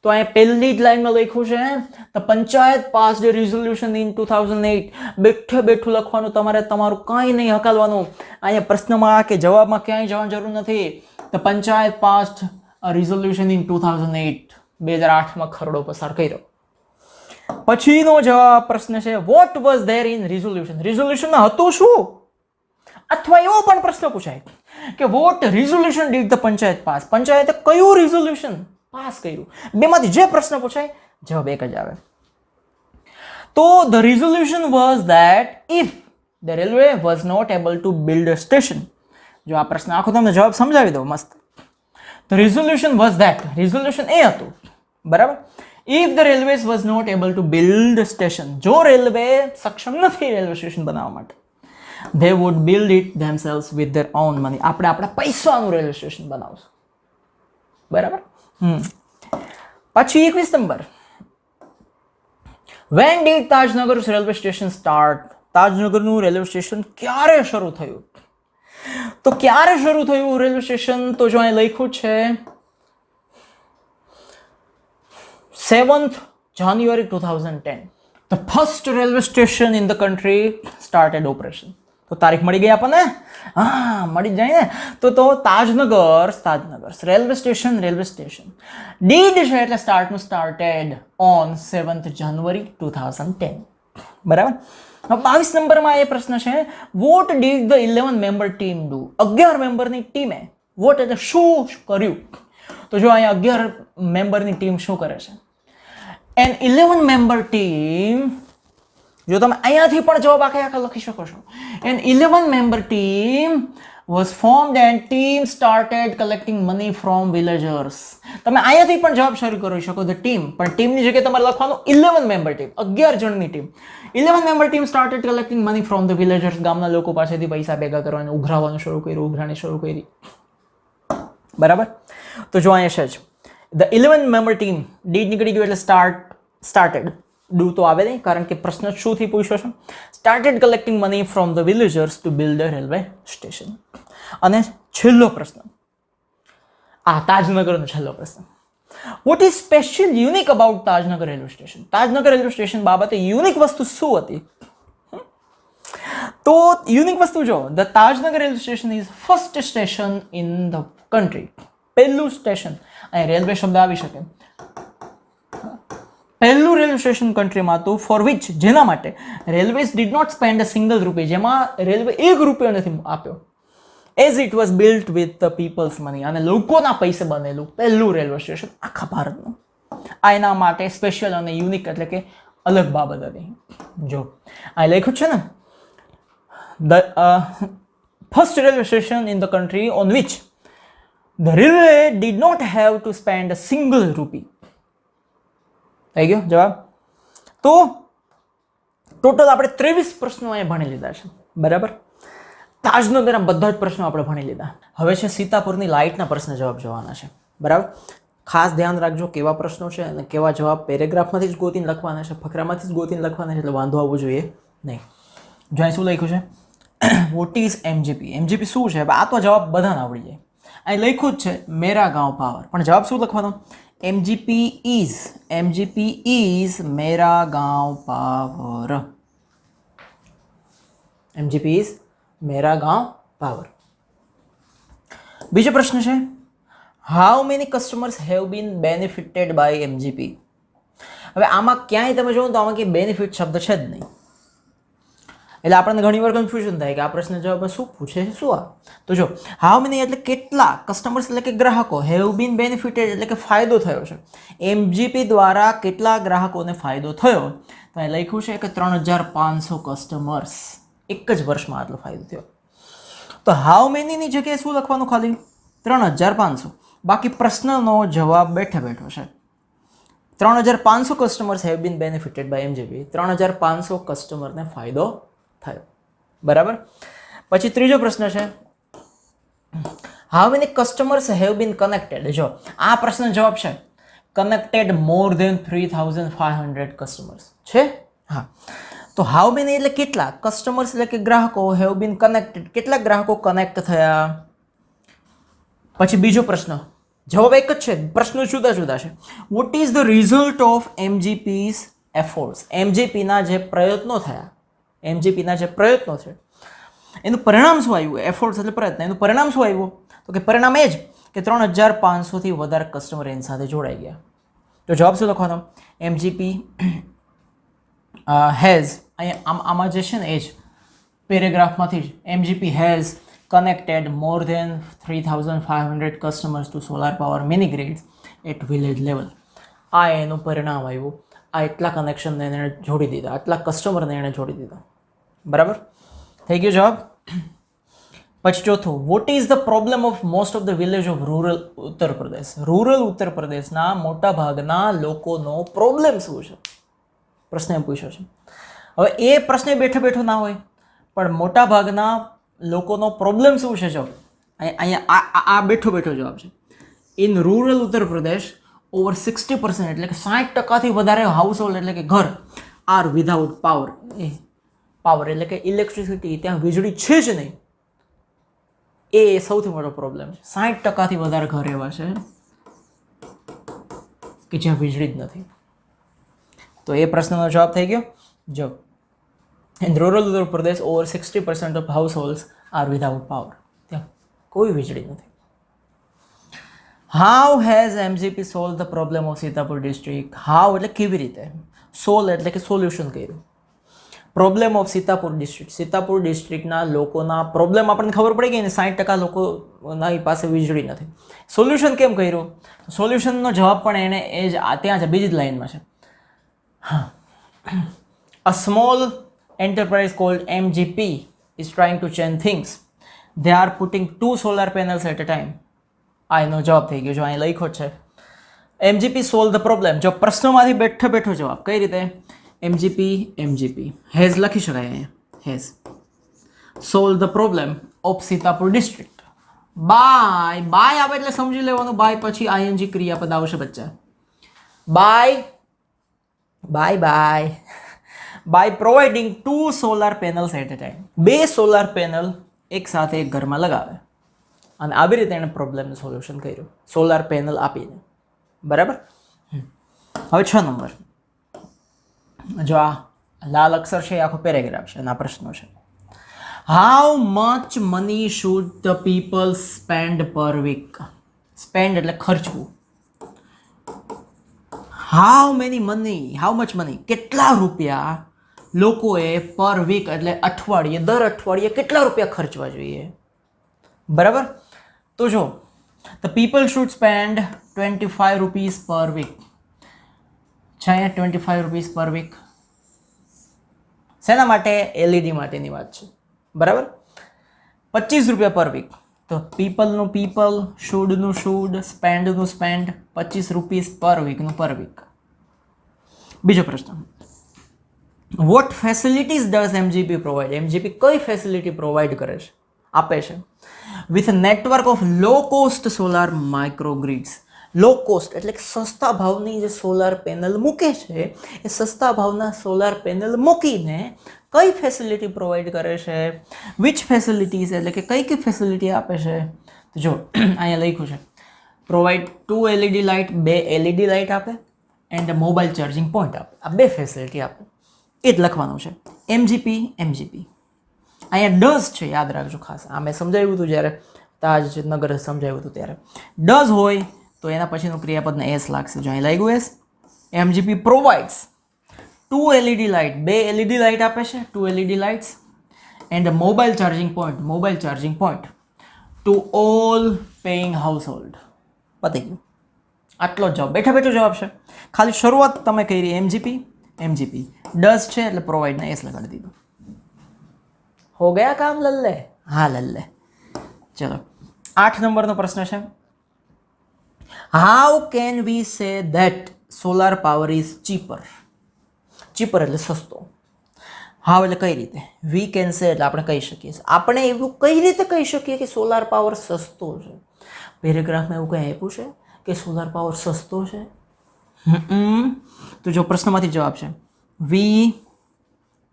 તો અહીંયા પહેલી જ લાઈનમાં લખ્યું છે, the panchayat pass the resolution in 2008. બેઠે બેઠું લખવાનું તમારે, તમારું કાંઈ નહીં હકાલવાનું. અહીંયા પ્રશ્નમાં કે જવાબમાં ક્યાંય જવાની જરૂર નથી. The panchayat passed a resolution in 2008, 2008માં ખરડો પસાર કર્યો. પછીનો જવાબ પ્રશ્ન છે, what was there in resolution? રિઝોલ્યુશનમાં હતું શું? અથવા એવો પણ પ્રશ્ન પૂછાય કે what resolution did the panchayat pass? પંચાયતે કયું રિઝોલ્યુશન પાસ કર્યું? બેમાંથી જે પ્રશ્ન પૂછાય જવાબ એક જ આવે. તો the resolution was that if the railway was not able to build a station. જો આ પ્રશ્ન આખો તમને જવાબ સમજાવી દો મસ્ત. The resolution was that, resolution એ હતું, બરાબર, if the railways was not able to build station, જો રેલવે સક્ષમ નથી રેલવે સ્ટેશન બનાવવા માટે, they would build it themselves with their own money. આપણે આપણા પૈસાનું રેલવે સ્ટેશન બનાવશું, બરાબર. પછી 21 નંબર, when did Tajnagar railway station start? તાજનગરનું રેલવે સ્ટેશન ક્યારે શરૂ થયું? તો ક્યારે શરૂ થયું રેલવે સ્ટેશન? તો જો અહીં લખ્યું છે 7th January 2010. The first railway station in the country started operation. તો તારીખ મળી ગઈ આપણને? હા, મળી જાય ને. તો તાજનગર રેલવે સ્ટેશન ડીડ છે એટલે સ્ટાર્ટનું સ્ટાર્ટેડ ઓન 7th January 2010, બરાબર. 22 નંબરમાં એ પ્રશ્ન છે, vote did the 11 member team do? 11 મેમ્બરની ટીમે વોટ એટલે શું કર્યું? તો જો અહીંયા 11 મેમ્બરની ટીમ શું કરે છે? એન 11 મેમ્બર ટીમ, જો તમે અહીંયાથી પણ જવાબ આખા લખી શકો છો. An 11 member team was formed and team started collecting money from villagers. તમે અહીંયાથી પણ જવાબ શરૂ કરી શકો, ધ ટીમ, પણ ટીમની જગ્યાએ તમારે લખવાનું 11 મેમ્બર ટીમ, 11 જણની ટીમ. 11 member team started collecting money from the villagers. ગામના લોકો પાસેથી પૈસા ભેગા કરવાનું, ઉઘરાવાનું શરૂ કર્યું, ઉઘરાણી શરૂ કરી, બરાબર. તો જો અહીંયા છે જ ધ 11 મેમ્બર ટીમ, ડીડ નીકળી ગયું એટલે સ્ટાર્ટેડ, ડુ તો આવે નહીં કારણ કે પ્રશ્ન શુંથી પૂછ્યો છે. Started collecting money from the villagers two build a railway station. અને છેલ્લો પ્રશ્ન, આ તાજનગરનો છેલ્લો પ્રશ્ન, what is special unique about Tajnagar railway station? Tajnagar railway station બાબતે યુનિક વસ્તુ શું હતી? તો યુનિક વસ્તુ જો, the Tajnagar railway station is first station in the country. પહેલું સ્ટેશન, અહીં રેલવે શબ્દ આવી શકે, પહેલું રેલવે સ્ટેશન કન્ટ્રીમાં હતું ફોર વિચ, જેના માટે railways did not spend a single rupee, જેમાં રેલવે ₹1 નથી આપ્યો, as it was built with the people's money, અને લોકોના પૈસે બનેલું પહેલું રેલવે સ્ટેશન આખા ભારતનું. આ એના માટે સ્પેશિયલ અને યુનિક એટલે કે અલગ બાબત હતી. જો આ લખ્યું છે ને, the first railway station in the country on which the railway did not have to spend a single rupee. થઈ ગયો જવાબ. તો ટોટલ આપણે 23 પ્રશ્નો અહીંયા ભણી લીધા છે, બરાબર. તાજનગરના બધા જ પ્રશ્નો આપણે ભણી લીધા. હવે છે સીતાપુરની લાઇટના પ્રશ્ન જવાબ જોવાના છે, બરાબર. ખાસ ધ્યાન રાખજો કેવા પ્રશ્નો છે અને કેવા જવાબ પેરેગ્રાફમાંથી જ ગોતીને લખવાના છે, ફકરામાંથી જ ગોતીને લખવાના છે, એટલે વાંધો આવવો જોઈએ નહીં. જો અહીં શું લખ્યું છે, વોટ ઇઝ એમજીપી? એમજીપી શું છે? આ તો જવાબ બધાને આવડી જાય. અહીં લખ્યું જ છે મેરા ગાંવ પાવર, પણ જવાબ શું લખવાનો? એમજીપી ઇઝ મેરા ગાંવ પાવર. એમજીપી ઇઝ મેરા ગાંવ પાવર. બીજો પ્રશ્ન છે, how many customers have been benefited by MGP? હવે આમાં ક્યાંય તમે જોવો તો આમાં કે બેનિફિટ શબ્દ છે જ નહીં, એટલે આપણને ઘણીવાર કન્ફ્યુઝન થાય કે આ પ્રશ્ન જવાબ શું પૂછે છે, શું આ? તો જો હાઉ મેની એટલે કેટલા, કસ્ટમર્સ એટલે કે ગ્રાહકો, હેવ બીન બેનિફિટેડ એટલે કે ફાયદો થયો છે, એમજીપી દ્વારા કેટલા ગ્રાહકોને ફાયદો થયો? તો અહીં લખ્યું છે કે 3500 કસ્ટમર્સ, એક જ વર્ષમાં આટલો ફાયદો થયો. તો હાઉ મેનીની જગ્યાએ શું લખવાનું? ખાલી 3500. બાકી પ્રશ્નનો જવાબ બેઠે બેઠો છે. 3500 customers have been benefited by MGP. 3500 કસ્ટમરને ફાયદો થયો. બરાબર. પછી ત્રીજો પ્રશ્ન છે, how many customers have been connected? જો આ પ્રશ્ન જવાબ છે કનેક્ટેડ મોર ધેન 3500 કસ્ટમર્સ છે. હા, તો હાઉ મેની એટલે કેટલા, કસ્ટમર્સ એટલે કે ગ્રાહકો, હેવ બીન કનેક્ટેડ કેટલા ગ્રાહકો કનેક્ટ થયા. પછી બીજો પ્રશ્ન, જવાબ એક જ છે, પ્રશ્નો જુદા જુદા છે. What is the result of MGP's efforts? એમજીપીના જે પ્રયત્નો થયા, એમજીપીના જે પ્રયત્નો છે એનું પરિણામ શું આવ્યું? એફોર્ટ્સ એટલે પ્રયત્ન, એનું પરિણામ શું આવ્યું? તો કે પરિણામ એ જ કે 3500થી વધારે કસ્ટમર એની સાથે જોડાઈ ગયા. તો જવાબ શું લખવાનો? એમજીપી હેઝ, અહીંયા આમાં જે છે ને એ જ પેરેગ્રાફમાંથી જ, MGP has connected more than 3500 customers to solar power mini grids at village level. આ એનું પરિણામ આવ્યું. આ એટલા કનેક્શનને એણે જોડી દીધા, આટલા કસ્ટમરને એણે જોડી દીધા. બરાબર થઈ ગયો જવાબ. પછી ચોથું, vote is the problem of most of the village of rural Uttar Pradesh? Rural ઉત્તર પ્રદેશના મોટા ભાગના લોકોનો પ્રોબ્લેમ શું છે? પ્રશ્ન એમ પૂછ્યો છે. હવે એ પ્રશ્ન બેઠો બેઠો ના હોય, પણ મોટા ભાગના લોકોનો પ્રોબ્લેમ શું છે? જો અહીંયા આ બેઠો બેઠો જવાબ છે. In rural Uttar Pradesh over 60% એટલે કે 60%થી વધારે હાઉસ હોલ્ડ એટલે કે ઘર આર વિધાઉટ પાવર. પાવર એટલે કે ઇલેક્ટ્રિસિટી, ત્યાં વીજળી છે જ નહીં, એ સૌથી મોટો પ્રોબ્લેમ છે. 60%થી વધારે ઘર એવા છે કે જ્યાં વીજળી જ નથી. તો એ પ્રશ્નનો જવાબ થઈ ગયો. જો in rural Uttar Pradesh over 60% of households are without power. ત્યાં કોઈ વીજળી નથી. How has MGP solved the problem of Sitapur district? How એટલે કેવી રીતે, સોલ્વ એટલે કે સોલ્યુશન કર્યું. Problem of Sitapur district, Sitapur ડિસ્ટ્રિક્ટના લોકોના પ્રોબ્લેમ આપણને ખબર પડી ગઈ ને, 60% લોકોના પાસે વીજળી નથી. સોલ્યુશન કેમ કર્યું? સોલ્યુશનનો જવાબ પણ એને એ જ ત્યાં છે, બીજી જ લાઈનમાં છે. હા, a small enterprise called MGP is trying to change things. They are putting 2 solar panels at a time. આ એનો જવાબ થઈ ગયો. જો અહીં લખ્યો છે MGP solve the problem. જો પ્રશ્નોમાંથી બેઠો બેઠો જવાબ કઈ રીતે? MGP હેઝ લખી શકાય અહીંયા, has solve the problem of Sitapur district by આવે એટલે સમજી લેવાનું, બાય પછી ing ક્રિયાપદ આવશે બચ્ચા. by providing 2 solar panels at a time. 2 solar panel એક સાથે એક ઘરમાં લગાવે અને આવી રીતે એણે પ્રોબ્લેમનું સોલ્યુશન કર્યું, સોલાર પેનલ આપીને. બરાબર. હવે 6 નંબર, જો આ લાલ અક્ષર છે એ આખો પેરેગ્રાફ છે અને આ પ્રશ્નો છે. How much money should the people spend પર વીક? સ્પેન્ડ એટલે ખર્ચવું. હાઉ મચ મની કેટલા રૂપિયા લોકોએ પર વીક એટલે અઠવાડિયે, દર અઠવાડિયે કેટલા રૂપિયા ખર્ચવા જોઈએ? બરાબર. તો જો the people should spend 25 rupees per week છે અહીંયા. 25 રૂપીસ પર વીક શેના માટે? એલઈડી માટેની વાત છે. બરાબર. 25 રૂપિયા પર વીક. તો પીપલનું પીપલ, શુડનું શુડ, સ્પેન્ડનું સ્પેન્ડ, 25 રૂપીસ પર વીકનું પર વીક. બીજો પ્રશ્ન, what facilities does MGP provide? MGP કઈ ફેસિલિટી પ્રોવાઈડ કરે છે, આપે છે? With network of low cost solar microgrids. Low cost એટલે કે સસ્તા ભાવની જે સોલાર પેનલ મૂકે છે, એ સસ્તા ભાવના સોલાર પેનલ મૂકીને કઈ ફેસિલિટી પ્રોવાઈડ કરે છે, વિચ ફેસિલિટીઝ એટલે કે કઈ કઈ ફેસિલિટી આપે છે. તો જો અહીંયા લખ્યું છે provide 2 LED light, 2 LED light આપે એન્ડ મોબાઈલ ચાર્જિંગ પોઈન્ટ આપે. આ 2 ફેસિલિટી આપે એ જ લખવાનું છે. MGP અહીંયા ડઝ છે, યાદ રાખજો ખાસ. આ મેં સમજાવ્યું હતું જ્યારે તાજનગર સમજાવ્યું હતું ત્યારે. ડઝ હોય તો એના પછીનું ક્રિયાપદને એસ લાગશે. જો અહીં લાગ્યું S. MGP provides 2 LED light, 2 LED light આપે છે, 2 LED lights and mobile charging point to all paying household. પતી ગયું. આટલો જવાબ, બેઠો જવાબ છે. ખાલી શરૂઆત તમે કરી MGP ડઝ છે એટલે પ્રોવાઈડને એસ લગાડી દીધું. હો ગયા કામ લલ્લે? હા લલ્લે. ચલો 8 નંબરનો પ્રશ્ન છે. How can we say that solar power is cheaper એટલે સસ્તો. હાઉ એટલે કઈ રીતે, વી કેન સે એટલે આપણે કહી શકીએ. આપણે એવું કઈ રીતે કહી શકીએ કે સોલાર પાવર સસ્તો છે? પેરેગ્રાફમાં એવું કંઈ આપ્યું છે કે સોલાર પાવર સસ્તો છે? તો જો પ્રશ્નમાંથી જવાબ છે વી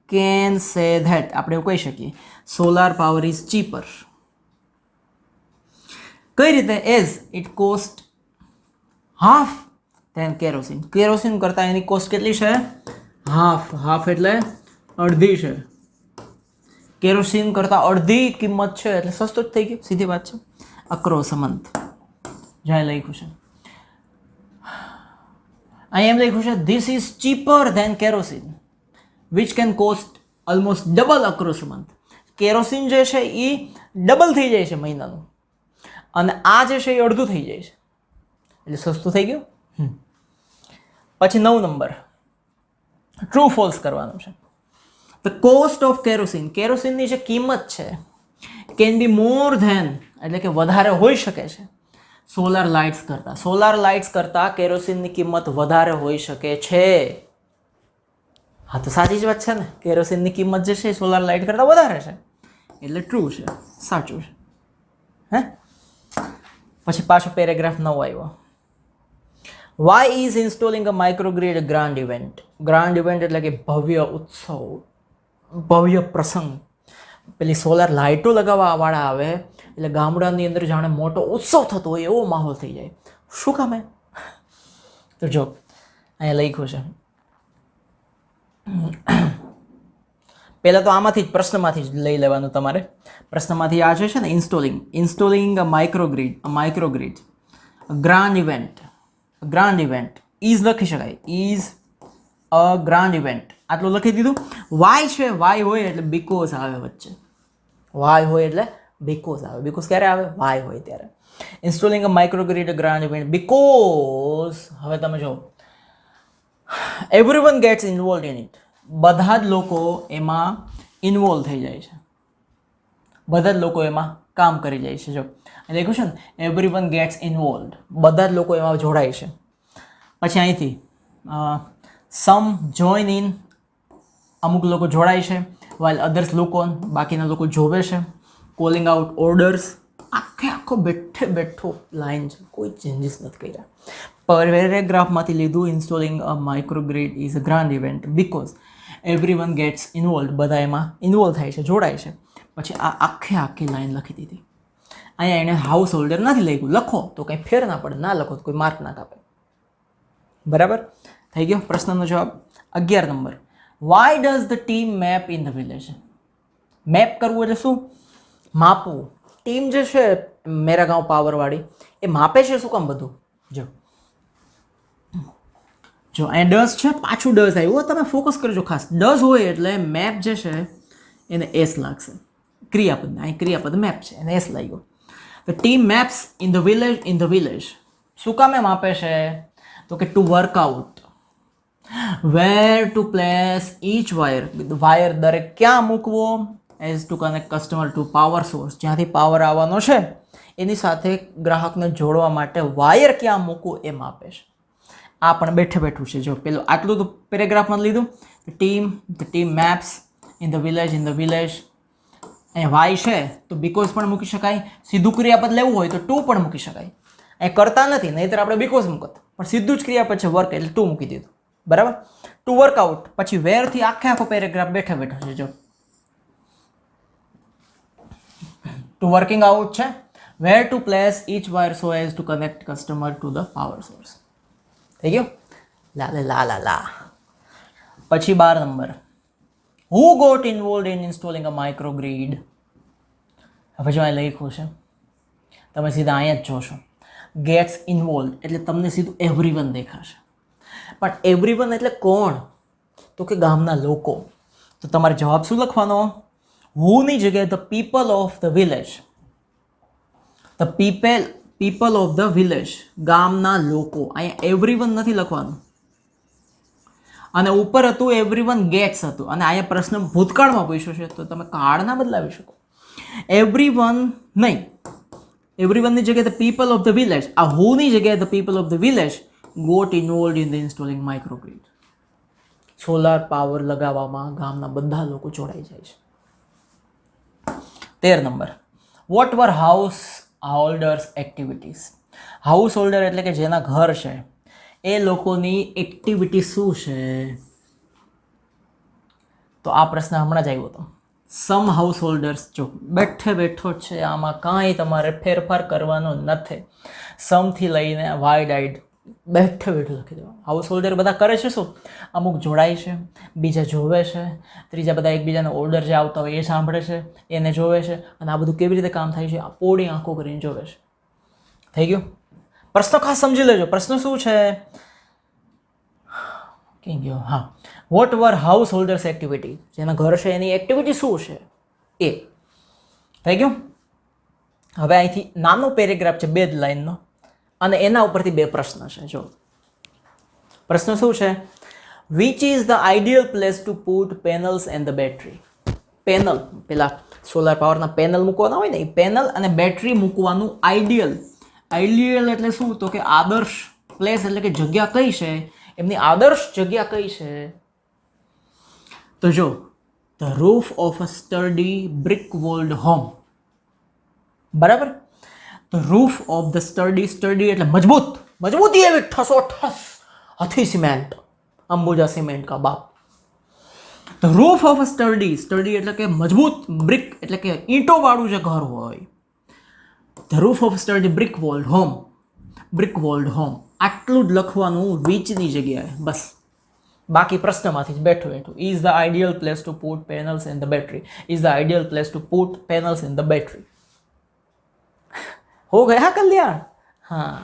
કેન સે ધેટ, આપણે એવું કહી શકીએ સોલાર પાવર ઇઝ ચીપર. કઈ રીતે? As it cost half than kerosene. Kerosene કરતાં એની કોસ્ટ કેટલી છે? હાફ એટલે અડધી છે. કેરોસીન કરતાં અડધી કિંમત છે એટલે સસ્તો જ થઈ ગયું. સીધી વાત છે. અક્રોસ મંથ જ્યાં લખ્યું છે અહીંયા એમ લખ્યું છે this is cheaper than kerosene which can cost almost double across month. Kerosene જે છે એ ડબલ થઈ જાય છે મહિનાનું અને આ જે છે એ અડધું થઈ જાય છે એટલે સસ્તું થઈ ગયું. પછી 9 નંબર ટ્રુ ફોલ્સ કરવાનું છે. ધ કોસ્ટ ઓફ કેરોસીનની જે કિંમત છે કેન બી મોર ધેન એટલે કે વધારે હોઈ શકે છે સોલાર લાઇટ્સ કરતાં કેરોસીનની કિંમત વધારે હોઈ શકે છે. હા તો સાચી જ વાત છે ને, કેરોસીનની કિંમત જે છે સોલાર લાઇટ કરતાં વધારે છે એટલે ટ્રુ છે, સાચું છે. હે પછી પાછો પેરેગ્રાફ 9 આવ્યો. Why is installing a microgrid grand event એટલે કે ભવ્ય ઉત્સવ, ભવ્ય પ્રસંગ. પેલી સોલાર લાઇટો લગાવવાવાળા આવે એટલે ગામડાની અંદર જાણે મોટો ઉત્સવ થતો હોય એવો માહોલ થઈ જાય. શું કામે? તો જો અહીંયા લખ્યું છે પહેલાં તો આમાંથી જ પ્રશ્નમાંથી જ લઈ લેવાનું તમારે. પ્રશ્નમાંથી આ જે છે ને installing a microgrid grand event is લખી શકાય. ઇઝ અ ગ્રાન્ડ ઇવેન્ટ આટલું લખી દીધું. વાય છે, વાય હોય એટલે બીકોઝ આવે વચ્ચે. વાય હોય એટલે બીકોઝ આવે. બીકોઝ ક્યારે આવે? વાય હોય ત્યારે. Installing a microgrid grand event because, હવે તમે જો everyone gets involve in it. બધા જ લોકો એમાં ઇન્વોલ્વ થઈ જાય છે, બધા જ લોકો એમાં કામ કરી જાય છે. જો લખ્યું છે ને એવરીવન ગેટ્સ ઇન્વોલ્વ, બધા જ લોકો એમાં જોડાય છે. પછી અહીંથી સમ જોઈન ઇન, અમુક લોકો જોડાય છે, વાઇલ અધર્સ લુક ઓન, બાકીના લોકો જોવે છે. કોલિંગ આઉટ ઓર્ડર્સ, આખો બેઠો લાઈન છે, કોઈ ચેન્જીસ નથી કર્યા. પેરેગ્રાફમાંથી લીધું installing a microgrid is a grand event because everyone gets involve, બધા એમાં ઇન્વોલ્વ થાય છે, જોડાય છે. પછી આ આખી લાઈન લખી દીધી. અહીંયા એને હાઉસ હોલ્ડર નથી લખ્યું, લખો તો કંઈ ફેર ના પડે, ના લખો તો કોઈ માર્ક ના કાપે. બરાબર થઈ ગયો પ્રશ્નનો જવાબ. 11 number why does the team map in the village. Map કરવું એટલે શું? માપવું. ટીમ જે છે મેરા ગાંવ પાવરવાળી એ માપે છે શું કામ બધું? જો અહીં ડઝ છે, પાછું ડઝ આવ્યું, તમે ફોકસ કરજો ખાસ. ડઝ હોય એટલે મેપ જે છે એને એસ લાગશે. ક્રિયાપદ, અહીં ક્રિયાપદ મેપ છે એને એસ લાગ્યો. The team maps in the village. શું કામ એમ આપે છે? તો કે to work out where to place each wire દરેક ક્યાં મૂકવો, as to connect customer to power source, જ્યાંથી પાવર આવવાનો છે એની સાથે ગ્રાહકને જોડવા માટે વાયર ક્યાં મૂકવું એમ આપે છે. આ પણ બેઠું છે. જો પેલું આટલું તો પેરેગ્રાફમાં લીધું. The team maps in the village અહીં વાય છે તો બીકોઝ પણ મૂકી શકાય. સીધું ક્રિયાપદ લેવું હોય તો ટુ પણ મૂકી શકાય. અહીં કરતા નથી, નહીંતર આપણે બીકોઝ મૂકત, પણ સીધું જ ક્રિયાપદ છે વર્ક એટલે ટુ મૂકી દીધું. બરાબર. ટુ વર્કઆઉટ પછી વેરથી આખો પેરેગ્રાફ બેઠા બેઠા છે. જો ટુ વર્કિંગ આઉટ છે, where to place each wire so as to connect customer to the power source. થઈ ગયું? લા. પછી 12 number, who got involved in installing a microgrid. હવે જો અહીં લખ્યું છે, તમે સીધા અહીંયા જ જોશો, ગેટ્સ ઇન્વોલ્વ એટલે તમને સીધું એવરીવન દેખાશે. પણ એવરીવન એટલે કોણ? તો કે ગામના લોકો. તો તમારે જવાબ શું લખવાનો? હુની જગ્યાએ the people of the village. The people of the village, ગામના લોકો. અહીંયા એવરીવન નથી લખવાનું. અને ઉપર હતું એવરીવન ગેટ્સ હતું, અને અહીંયા પ્રશ્ન ભૂતકાળમાં પૂછ્યો છે, તો તમે કાળ ના બદલાવી શકો. એવરીવન નહીં, એવરીવનની જગ્યાએ the people of the village. આ હુની જગ્યાએ the people of the village got involved in the installing microgrid. Solar power લગાવવામાં ગામના બધા લોકો જોડાઈ જાય છે. 13 નંબર, what were householders activities. Householder એટલે કે જેના ઘર છે એ લોકોની એક્ટિવિટી શું છે? તો આ પ્રશ્ન હમણાં જ આવ્યો હતો. સમ હાઉસ હોલ્ડર્સ, જો બેઠો જ છે, આમાં કાંઈ તમારે ફેરફાર કરવાનો નથી. સમથી લઈને વાઇડ આઈડ બેઠું લખી દેવાનું. હાઉસ હોલ્ડર બધા કરે છે શું? અમુક જોડાય છે, બીજા જોવે છે, ત્રીજા બધા એકબીજાના ઓર્ડર જે આવતા હોય એ સાંભળે છે, એને જોવે છે, અને આ બધું કેવી રીતે કામ થાય છે આ પોળી આંખો કરીને જોવે છે. થઈ ગયું? પ્રશ્ન ખાસ સમજી લેજો. પ્રશ્ન શું છે? ક્યાં ગયો? હા, vote were house holders activity, જેના ઘર છે એની એક્ટિવિટી શું છે એ. થઈ ગયું? હવે અહીંથી નાનો પેરેગ્રાફ છે 2 લાઈનનો, અને એના ઉપરથી 2 પ્રશ્ન છે. જો પ્રશ્ન શું છે? Which is the ideal place two put panels and the battery. Panel, પેલા સોલાર પાવરના પેનલ મૂકવાના હોય ને, એ પેનલ અને બેટરી મૂકવાનું આઈડિયલ એટલે શું? તો કે આદર્શ પ્લેસ એટલે કે જગ્યા કઈ છે, એમની આદર્શ જગ્યા કઈ છે? તો જો, the roof of a sturdy brick walled home. બરાબર? The roof of the sturdy એટલે મજબૂતી એવી ઠસ હાથી સિમેન્ટ, અંબુજા સિમેન્ટ કા બાપ. The roof of a sturdy એટલે કે મજબૂત, બ્રિક એટલે કે ઈંટો વાળું જે ઘર હોય. The roof of sturdy brick walled home. આટલું જ લખવાનું વીચની જગ્યાએ, બસ. બાકી પ્રશ્નમાંથી જ બેઠું is the ideal place two put panels in the battery. Is the ideal place two put panels in the battery. હો ગયા કલ્યાણ? હા,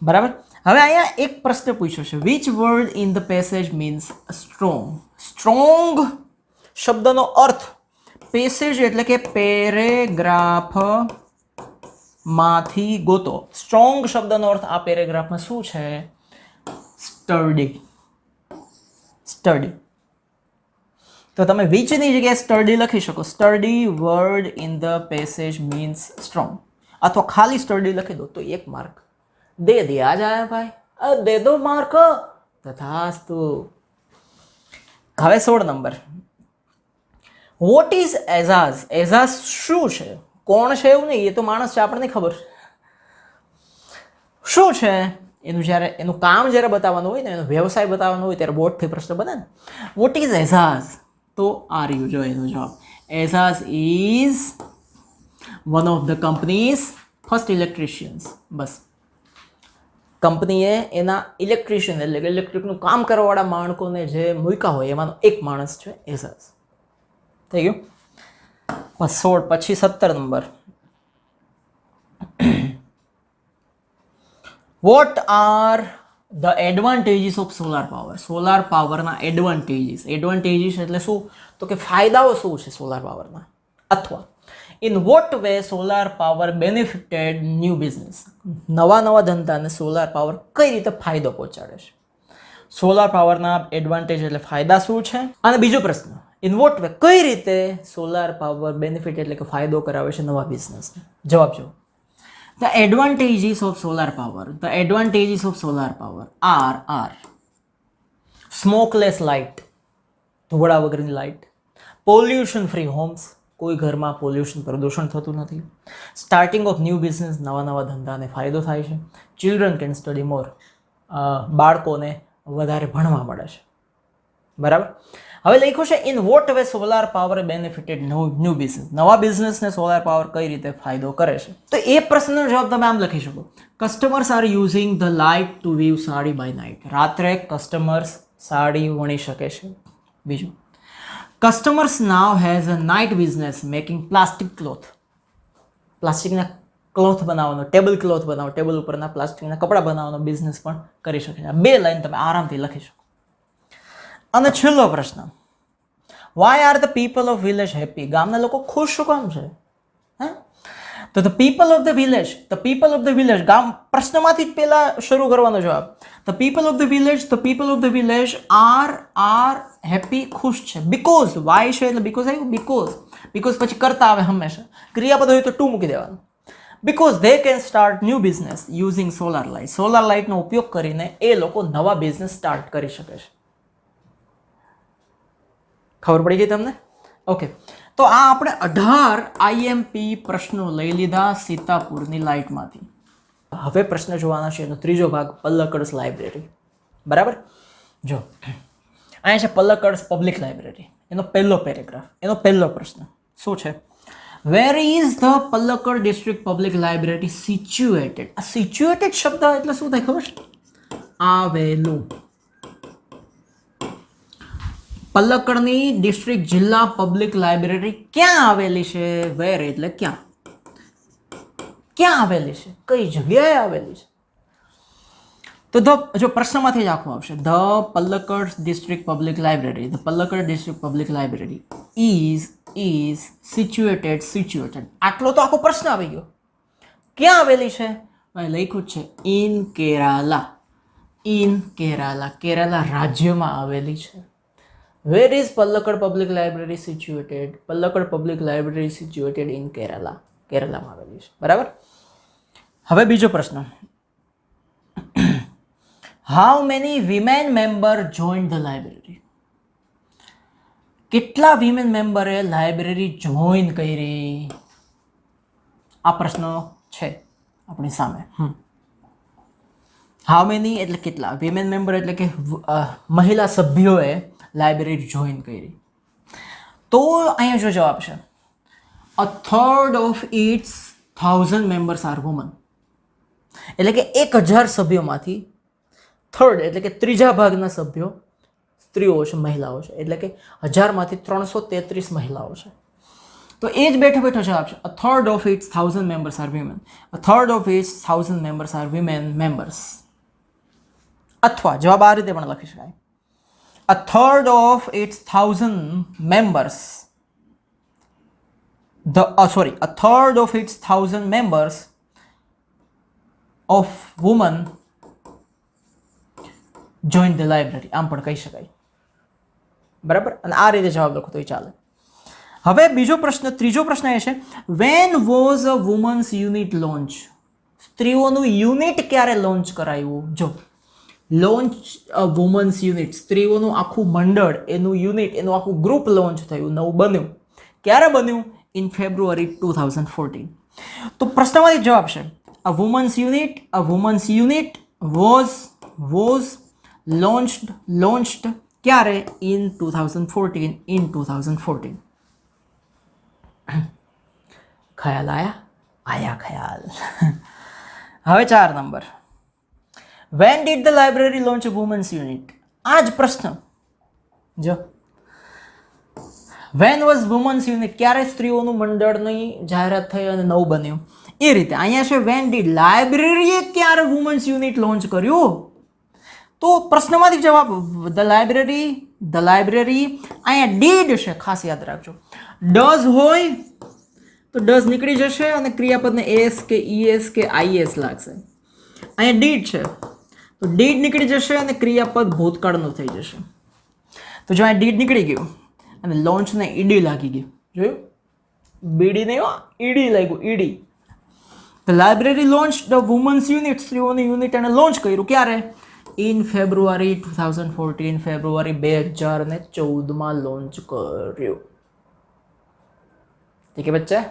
બરાબર. હવે અહીંયા એક પ્રશ્ન પૂછ્યો છે, which word in the passage means strong શબ્દનો અર્થ, પેસેજ એટલે કે પેરેગ્રાફ માંથી ગોતો. સ્ટ્રોંગ શબ્દનો અર્થ આ પેરેગ્રાફમાં શું છે? સ્ટર્ડી. તો તમે વિચની જગ્યાએ સ્ટર્ડી લખી શકો. Sturdy word in the passage means strong, અથવા ખાલી સ્ટર્ડી લખી દો તો 1 માર્ક દે દિયા જાય ભાઈ. દે દો માર્ક. તથાસ્તુ. હવે 16 number, vote is Ejaz. Ejaz શું છે? કોણ છે એવું નહીં, એ તો માણસ છે, આપણને ખબર. શું છે એનું કામ જ્યારે બતાવવાનું હોય ને, એનો વ્યવસાય બતાવવાનો હોય ત્યારે બોર્ડથી પ્રશ્ન બને ને. What is Ejaz? તો આ રહ્યું જો એનો જવાબ. Ejaz is one of the company's first electricians. બસ, કંપનીએ એના ઇલેક્ટ્રિશિયન એટલે કે ઇલેક્ટ્રિકનું કામ કરવાવાળા માણસોને જે મૂક્યા હોય એમાંનો એક માણસ છે એઝાઝ. થઈ ગયું? 16 પછી 17 number, what are the advantages of solar power. Solar પાવરના એડવાન્ટેજીસ એટલે શું? તો કે ફાયદાઓ શું છે સોલાર પાવરના, અથવા in vote way solar power benefited new business. નવા ધંધાને સોલાર પાવર કઈ રીતે ફાયદો પહોંચાડે છે? સોલાર પાવરના એડવાન્ટેજ એટલે ફાયદા શું છે? અને બીજો પ્રશ્ન, ઇન વોટ વે, કઈ રીતે સોલાર પાવર બેનિફિટ એટલે કે ફાયદો કરાવે છે નવા બિઝનેસને? જવાબ જો, the advantages of solar power are smokeless light, ધુવાડા વગરની લાઇટ. પોલ્યુશન ફ્રી હોમ્સ, કોઈ ઘરમાં પ્રદૂષણ થતું નથી. સ્ટાર્ટિંગ ઓફ ન્યૂ બિઝનેસ, નવા ધંધાને ફાયદો થાય છે. ચિલ્ડ્રન કેન સ્ટડી મોર, બાળકોને વધારે ભણવા મળે છે. બરાબર. હવે લખ્યું છે in vote way solar power benefited new business. નવા બિઝનેસને સોલાર પાવર કઈ રીતે ફાયદો કરે છે? તો એ પ્રશ્નનો જવાબ તમે આમ લખી શકો, customers are using the light to weave sari by night. રાત્રે કસ્ટમર્સ સાડી વણી શકે છે. બીજું, customers now has a night business making plastic cloth. પ્લાસ્ટિકના ક્લોથ બનાવવાનો, ટેબલ ક્લોથ બનાવો, ટેબલ ઉપરના પ્લાસ્ટિકના કપડાં બનાવવાનો બિઝનેસ પણ કરી શકે છે. આ 2 લાઈન તમે આરામથી લખી શકો. અને છેલ્લો પ્રશ્ન, why are the people of village happy. ગામના લોકો ખુશ શું કામ છે? હા, તો the people of the village, ગામ પ્રશ્નમાંથી જ પહેલા શરૂ કરવાનો જવાબ. The people of the village are happy, ખુશ છે. બીકોઝ, વાય છે એટલે બીકોઝ આવ્યું. બીકોઝ પછી કરતા આવે હંમેશા. ક્રિયાપદ હોય તો ટુ મૂકી દેવાનું. Because they can start new business using solar light. Solar લાઇટનો ઉપયોગ કરીને એ લોકો નવા બિઝનેસ સ્ટાર્ટ કરી શકે છે. ખબર પડી ગઈ તમને? ઓકે, તો આ આપણે 18 આઈએમપી પ્રશ્નો લઈ લીધા સીતાપુરની લાઇટમાંથી. હવે પ્રશ્ન જોવાના છે એનો ત્રીજો ભાગ, પલ્લકડ્સ લાઇબ્રેરી. બરાબર. જો અહીંયા છે પલ્લકડ્સ પબ્લિક લાઇબ્રેરી, એનો પહેલો પેરેગ્રાફ, એનો પહેલો પ્રશ્ન શું છે? Where is the Palakkad district public library situated? આ સિચ્યુએટેડ શબ્દ એટલે શું થાય ખબર છે? આવેલું. પલ્લકડની ડિસ્ટ્રિક્ટ જિલ્લા પબ્લિક લાઇબ્રેરી ક્યાં આવેલી છે? વેર એટલે ક્યાં આવેલી છે, કઈ જગ્યાએ આવેલી છે? તો જો પ્રશ્નમાંથી જ આખું આવશે, the Palakkad district public library is situated. આટલો તો આખો પ્રશ્ન આવી ગયો. ક્યાં આવેલી છે? લખ્યું છે ઇન કેરાલા. કેરાલા રાજ્યમાં આવેલી છે. Where is Palakkad public library situated? Palakkad public library situated in Kerala. કેરાલામાં આવેલી છે. બરાબર. હવે બીજો પ્રશ્ન, how many women member join the library? કેટલા વિમેન મેમ્બરે લાઇબ્રેરી જોઈન કરી? આ પ્રશ્નો છે આપણી સામે. હાઉ મેની એટલે કેટલા, વિમેન મેમ્બર એટલે કે મહિલા સભ્યોએ લાઇબ્રેરી જોઈન કરી. તો અહીંયા જો જવાબ છે, a third of its 1000 members are woman. એટલે કે 1000 સભ્યોમાંથી થર્ડ એટલે કે ત્રીજા ભાગના સભ્યો સ્ત્રીઓ છે, મહિલાઓ છે. એટલે કે 1000માંથી 333 મહિલાઓ છે. તો એ જ બેઠો જવાબ છે, a third of its 1000 members are women. A third of its 1000 members are women members. અથવા જવાબ આ રીતે પણ લખી શકાય, a third of its 1000 members, a third of its 1000 members of women joined the library. આમ પણ કહી શકાય. બરાબર. અને આ રીતે જવાબ લખો તો ચાલે. હવે ત્રીજો પ્રશ્ન એ છે, when was a women's unit launch? સ્ત્રીઓનું યુનિટ ક્યારે લોન્ચ કરાયું? જો લોન્ચ અ વુમન્સ યુનિટ, સ્ત્રીઓનું આખું મંડળ, એનું યુનિટ, એનું આખું ગ્રુપ લોન્ચ થયું, નવું બન્યું. ક્યારે બન્યું? ઇન ફેબ્રુઆરી 2014. તો પ્રશ્નમાંથી જવાબ છે, અ વુમન્સ યુનિટ વોઝ લોન્ચ્ડ ક્યારે? ઇન 2014. ખ્યાલ આયા ખ્યાલ. હવે 4 number, when did the library launch a women's unit? આ જ પ્રશ્ન. જો when was women's unit, ક્યારે સ્ત્રીઓનું મંડળની જાહેરાત થઈ અને નવું બન્યું? એ રીતે અહીંયા છે when did, લાઇબ્રેરીએ ક્યારે વુમન્સ યુનિટ લોન્ચ કર્યું? તો પ્રશ્નમાંથી જવાબ ધ લાઇબ્રેરી. અહીંયા ડીડ છે, ખાસ યાદ રાખજો. ડઝ હોય તો ડઝ નીકળી જશે અને ક્રિયાપદને એસ કે ઈએસ કે આઈએસ લાગશે. અહીંયા ડીડ છે તો ડીડ નીકળી જશે અને ક્રિયાપદ ભૂતકાળનું થઈ જશે. તો જો અહીંયા ડીડ નીકળી ગયું અને લોન્ચને ઈડી લાગી ગયું, જોયું? બીડી નહીં, ઈડી લાગ્યું, ED. The library launch the women's unit, સ્ત્રીઓની યુનિટ એને લોન્ચ કર્યું ક્યારે? In February 2014. ફેબ્રુઆરી 2014 લોન્ચ કર્યું. ઠીક છે બચ્ચા?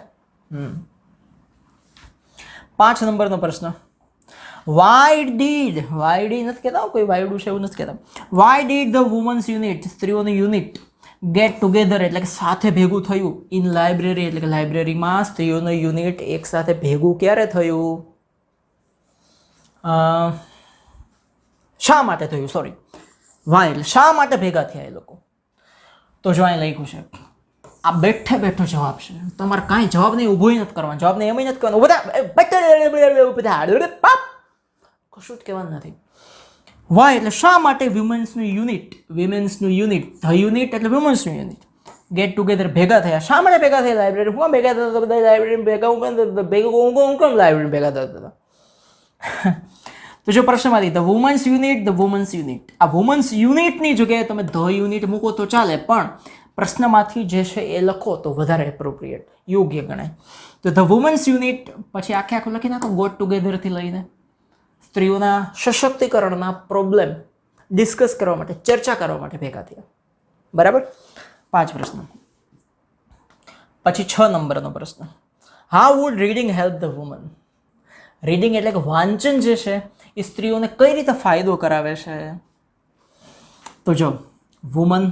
5 નંબરનો પ્રશ્ન, વાય ડીડ નથી કહેતા કોઈ વાયડું છે એવું નથી કહેતા. Why did the women's unit, સ્ત્રીઓનું યુનિટ, ગેટ ટુગેધર એટલે કે સાથે ભેગું થયું, ઇન લાઇબ્રેરી એટલે કે લાઇબ્રેરીમાં સ્ત્રીઓનું યુનિટ એક સાથે ભેગું ક્યારે થયું? શા માટે થયું? સોરી, વાય એટલે શા માટે ભેગા થયા એ લોકો? તો જો અહીં લખ્યું છે, આ બેઠે બેઠો જવાબ છે. તમારે કાંઈ જવાબ નહીં, ઊભો નથી કરવાનો, જવાબ નહીં એમ નથી કરવાનો, બધા કશું જ કહેવાનું નથી. વાય એટલે શા માટે વિમેન્સનું યુનિટ, ધ યુનિટ એટલે વિમેન્સનું યુનિટ, ગેટ ટુગેધર ભેગા થયા. શા માટે ભેગા થયા? લાઇબ્રેરી હું ભેગા થતા હતા, બધા લાઇબ્રેરી ભેગા હું લાઇબ્રેરી ભેગા થતા હતા. તો જો પ્રશ્નમાંથી ધ વુમન્સ યુનિટ, આ વુમન્સ યુનિટની જગ્યાએ તમે ધ યુનિટ મૂકો તો ચાલે, પણ પ્રશ્નમાંથી જે છે એ લખો તો વધારે એપ્રોપ્રિએટ, યોગ્ય ગણાય. તો ધ વુમન્સ યુનિટ પછી આખું લખી નાખો, ગોટ ટુગેધરથી લઈને સ્ત્રીઓના સશક્તિકરણના પ્રોબ્લેમ ડિસ્કસ કરવા માટે, ચર્ચા કરવા માટે ભેગા થયા. બરાબર? 5 પ્રશ્ન. પછી 6 નંબરનો પ્રશ્ન, how would reading help the woman? Reading એટલે કે વાંચન જે છે એ સ્ત્રીઓને કઈ રીતે ફાયદો કરાવે છે? તો જો વુમન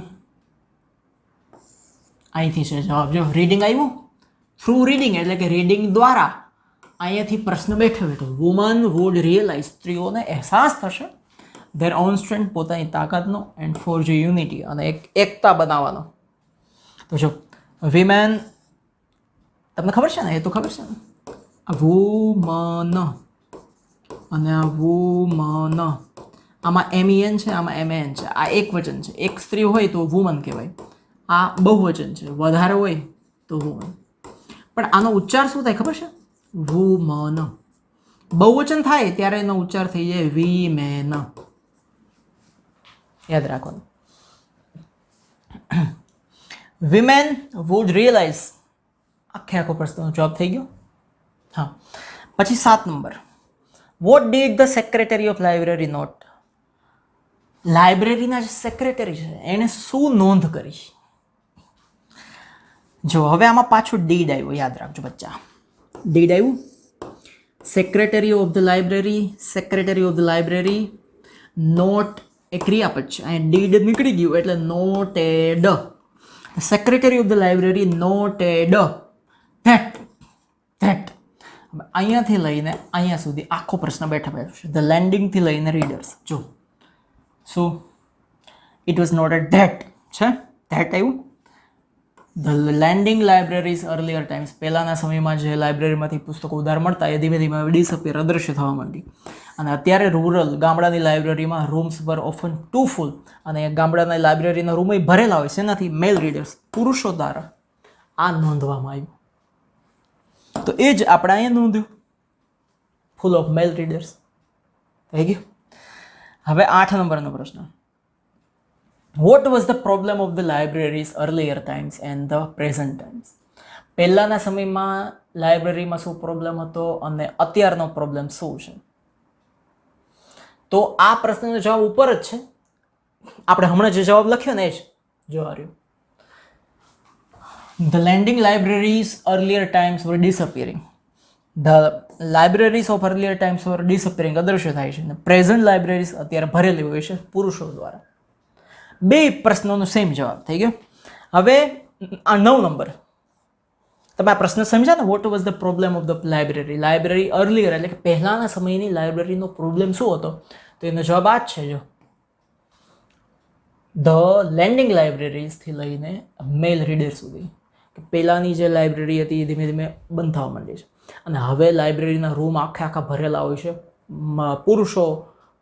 અહીંથી છે જવાબ. જો રીડિંગ આવ્યું, થ્રુ રીડિંગ એટલે કે રીડિંગ દ્વારા અહીંયાથી પ્રશ્ન બેઠો વુમન વુડ રિયલાઇઝ, સ્ત્રીઓને અહેસાસ થશે ધેર ઓન સ્ટ્રેન્થ, પોતાની તાકાતનો, એન્ડ ફોર જે યુનિટી અને એકતા બનાવવાનો. તો જો વિમેન, તમને ખબર છે ને, એ તો ખબર છે ને, આ વુમન અને આ વુમન, આમાં MEN છે, આમાં MAN છે, આ એક વચન છે. એક સ્ત્રી હોય તો વુમન કહેવાય, આ બહુવચન છે, વધારે હોય તો વુમન. પણ આનો ઉચ્ચાર શું થાય ખબર છે? વુમન. બહુવચન થાય ત્યારે એનો ઉચ્ચાર થઈ જાય વીમેન. યાદ રાખવાનું. વિમેન વુડ રિયલાઇઝ, આખો પ્રશ્નનો જવાબ થઈ ગયો. હા, પછી 7 નંબર, what did the secretary of library note? લાઇબ્રેરીના જે સેક્રેટરી છે એણે શું નોંધ કરી? જો હવે આમાં પાછું ડીડ આવ્યું, યાદ રાખજો બચ્ચા. ડીડ આવ્યું, secretary of the library note એ ક્રિયાપદ છે, અહીં ડીડ નીકળી ગયું એટલે noted. Secretary of the library noted that. અહીંયાથી લઈને અહીંયા સુધી આખો પ્રશ્ન બેઠો છે. ધ લેન્ડિંગથી લઈને રીડર્સ. જો શું ઇટ વોઝ નોટેડ ધેટ છે, ધેટ આવ્યું. The landing libraries earlier times, પહેલાંના સમયમાં જે લાઇબ્રેરીમાંથી પુસ્તકો ઉધાર મળતા એ ધીમે ધીમે ડિસઅપિયર, અદૃશ્ય થવા માંડી. અને અત્યારે રૂરલ ગામડાની લાઇબ્રેરીમાં રૂમ્સ પર ઓફન ટુ ફૂલ, અને ગામડાના લાઇબ્રેરીના રૂમ ભરેલા હોય છે, એનાથી મેલ રીડર્સ, પુરુષો દ્વારા આ નોંધવામાં આવ્યું. તો એ જ આપણે અહીંયા નોંધ્યું, ફૂલ ઓફ મેલ રીડર્સ. થઈ ગયું. હવે 8 નંબરનો પ્રશ્ન, vote was the problem of the libraries earlier times and the present times? પહેલાંના સમયમાં લાઇબ્રેરીમાં શું પ્રોબ્લેમ હતો અને અત્યારનો પ્રોબ્લેમ શું છે? તો આ પ્રશ્નનો જવાબ ઉપર જ છે, આપણે હમણાં જે જવાબ લખ્યો ને એ જ જો રહ્યો. The lending libraries earlier times were disappearing. The libraries of earlier times were disappearing, અદૃશ્ય થાય છે. પ્રેઝન્ટ લાઇબ્રેરીઝ અત્યારે ભરેલી હોય છે પુરુષો દ્વારા. 2 પ્રશ્નોનો સેમ જવાબ થઈ ગયો. હવે આ 9 નંબર, તમે આ પ્રશ્ન સમજ્યા ને, vote was the problem of the library earlier એટલે કે પહેલાના સમયની લાઇબ્રેરીનો પ્રોબ્લેમ શું હતો? તો એનો જવાબ આ જ છે. જો ધ લેન્ડિંગ લાઇબ્રેરીઝથી લઈને મેલ રીડર સુધી, પહેલાંની જે લાઇબ્રેરી હતી એ ધીમે ધીમે બંધ થવા માંડી છે, અને હવે લાઇબ્રેરીના રૂમ આખા ભરેલા હોય છે પુરુષો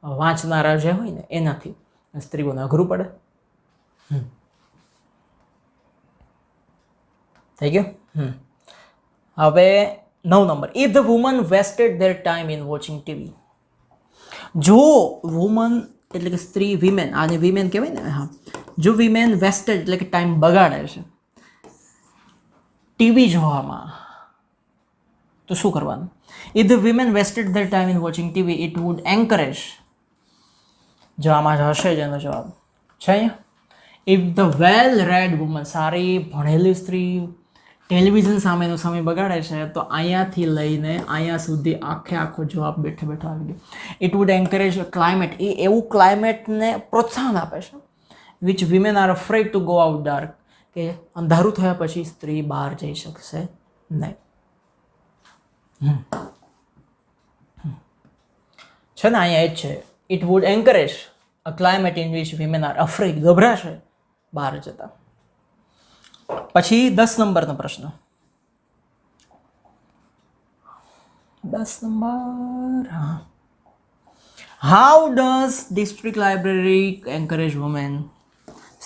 વાંચનારા જે હોય ને એનાથી. સ્ત્રીઓને અઘરું પડે. થઈ ગયું. હવે 9 number, if the woman vested their time in watching TV. જો વુમન એટલે કે સ્ત્રી, વિમેન, આને વિમેન કહેવાય ને, હા, જો વિમેન વેસ્ટેડ એટલે કે ટાઈમ બગાડે છે ટીવી જોવામાં, તો શું કરવાનું? If the women wasted their time in watching TV it would encourage. જો આમાં હશે જ એનો જવાબ છે અહીંયા. If the well read woman, સારી ભણેલી સ્ત્રી ટેલિવિઝન સામેનો સમય બગાડે છે તો અહીંયાથી લઈને અહીંયા સુધી આખો જવાબ બેઠે બેઠો આવી ગયો. ઇટ વુડ એન્કરેજ ક્લાઇમેટ, એ એવું ક્લાઇમેટને પ્રોત્સાહન આપે છે which women are afraid to go out dark, કે અંધારું થયા પછી સ્ત્રી બહાર જઈ શકશે નહીં. છે ને અહીંયા એ જ છે. It would encourage a climate in which women are afraid, ગભરાશે બહાર જતા. પછી 10 નંબરનો પ્રશ્ન, 10 નંબર, હા. How does district library encourage women?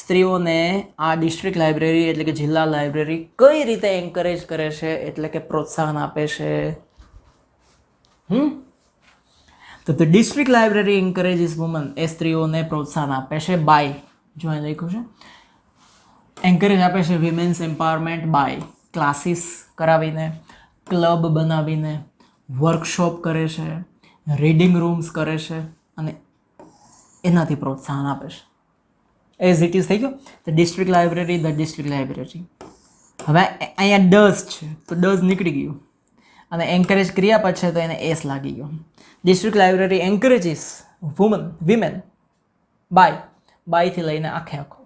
સ્ત્રીઓને આ ડિસ્ટ્રિક્ટ લાઇબ્રેરી એટલે કે જિલ્લા લાઇબ્રેરી કઈ રીતે એન્કરેજ કરે છે, એટલે કે પ્રોત્સાહન આપે છે? તો ધ ડિસ્ટ્રિક્ટ લાઇબ્રેરી એન્કરેજીસ વુમન, એ સ્ત્રીઓને પ્રોત્સાહન આપે છે બાય, જો અહીં લખ્યું છે, એન્કરેજ આપે છે વિમેન્સ એમ્પાવરમેન્ટ બાય ક્લાસીસ કરાવીને, ક્લબ બનાવીને, વર્કશોપ કરે છે, રીડિંગ રૂમ્સ કરે છે અને એનાથી પ્રોત્સાહન આપે છે. એઝ ઇટ ઇઝ થઈ ગયો. The district library. હવે અહીંયા ડઝ છે તો ડઝ નીકળી ગયું અને એન્કરેજ કર્યા પછી તો એને એસ લાગી ગયો. ડિસ્ટ્રિક્ટ લાઇબ્રેરી એન્કરેજીસ વિમેન બાયથી લઈને આખો.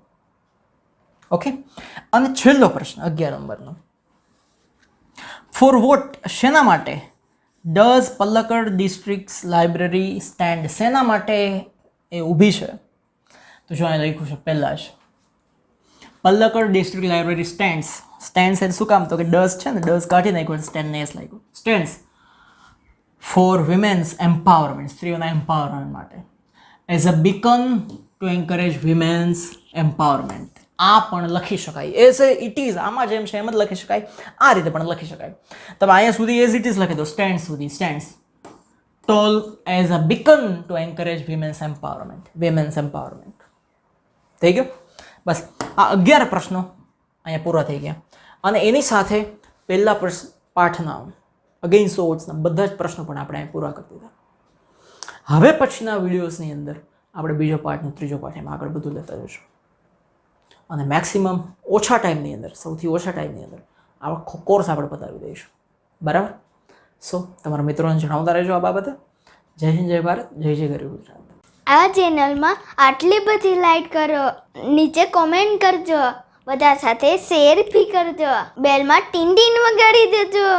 ઓકે. અને છેલ્લો પ્રશ્ન 11 નંબરનો, ફોર વોટ, શેના માટે does Palakkad district library stand, શેના માટે એ ઊભી છે? તો જો અહીં લખ્યું છે પહેલાં જ, પલ્લકડ ડિસ્ટ્રિક્ટ લાઇબ્રેરી સ્ટેન્ડ્સ એટલે શું કામ? તો કે ડઝ છે ને, ડઝ કાઢી નાખ્યું, સ્ટેન્ડને એસ લાગ્યું. સ્ટેન્ડ્સ ફોર વિમેન્સ એમ્પાવરમેન્ટ, સ્ત્રીઓના એમ્પાવરમેન્ટ માટે, as a beacon to encourage women's empowerment. આ પણ લખી શકાય, એઝ ઇટ ઇઝ, આમાં જેમ છે એમ જ લખી શકાય, આ રીતે પણ લખી શકાય. તમે અહીંયા સુધી એઝ ઇટ ઇઝ લખી દો, સ્ટેન્ડ સુધી, stands tall as a beacon to encourage women's empowerment. થઈ ગયો? બસ આ 11 પ્રશ્નો અહીંયા પૂરા થઈ ગયા. અને એની સાથે પહેલા પાઠના અગેઇન્સ્ટ ઓડ્સના બધા જ પ્રશ્નો પણ આપણે અહીં પૂરા કરી દીધા. હવે પછીના વિડીયોઝની અંદર આપણે બીજો પાર્ટ, ત્રીજો પાર્ટ એમ આગળ બધું લેતા જઈશું અને મેક્સિમમ ઓછા ટાઈમની અંદર, સૌથી ઓછા ટાઈમની અંદર આખો કોર્સ આપણે પતાવી દઈશું. બરાબર? સો તમારા મિત્રોને જણાવતા રહેજો આ બાબતે. જય હિન્દ, જય ભારત, જય જય ગરીબ ગુજરાત. આ ચેનલમાં આટલી બધી લાઈક કરો, નીચે કોમેન્ટ કરજો, બધા સાથે શેર બી કરજો, બેલમાં ટીન ટીન વગાડી દેજો.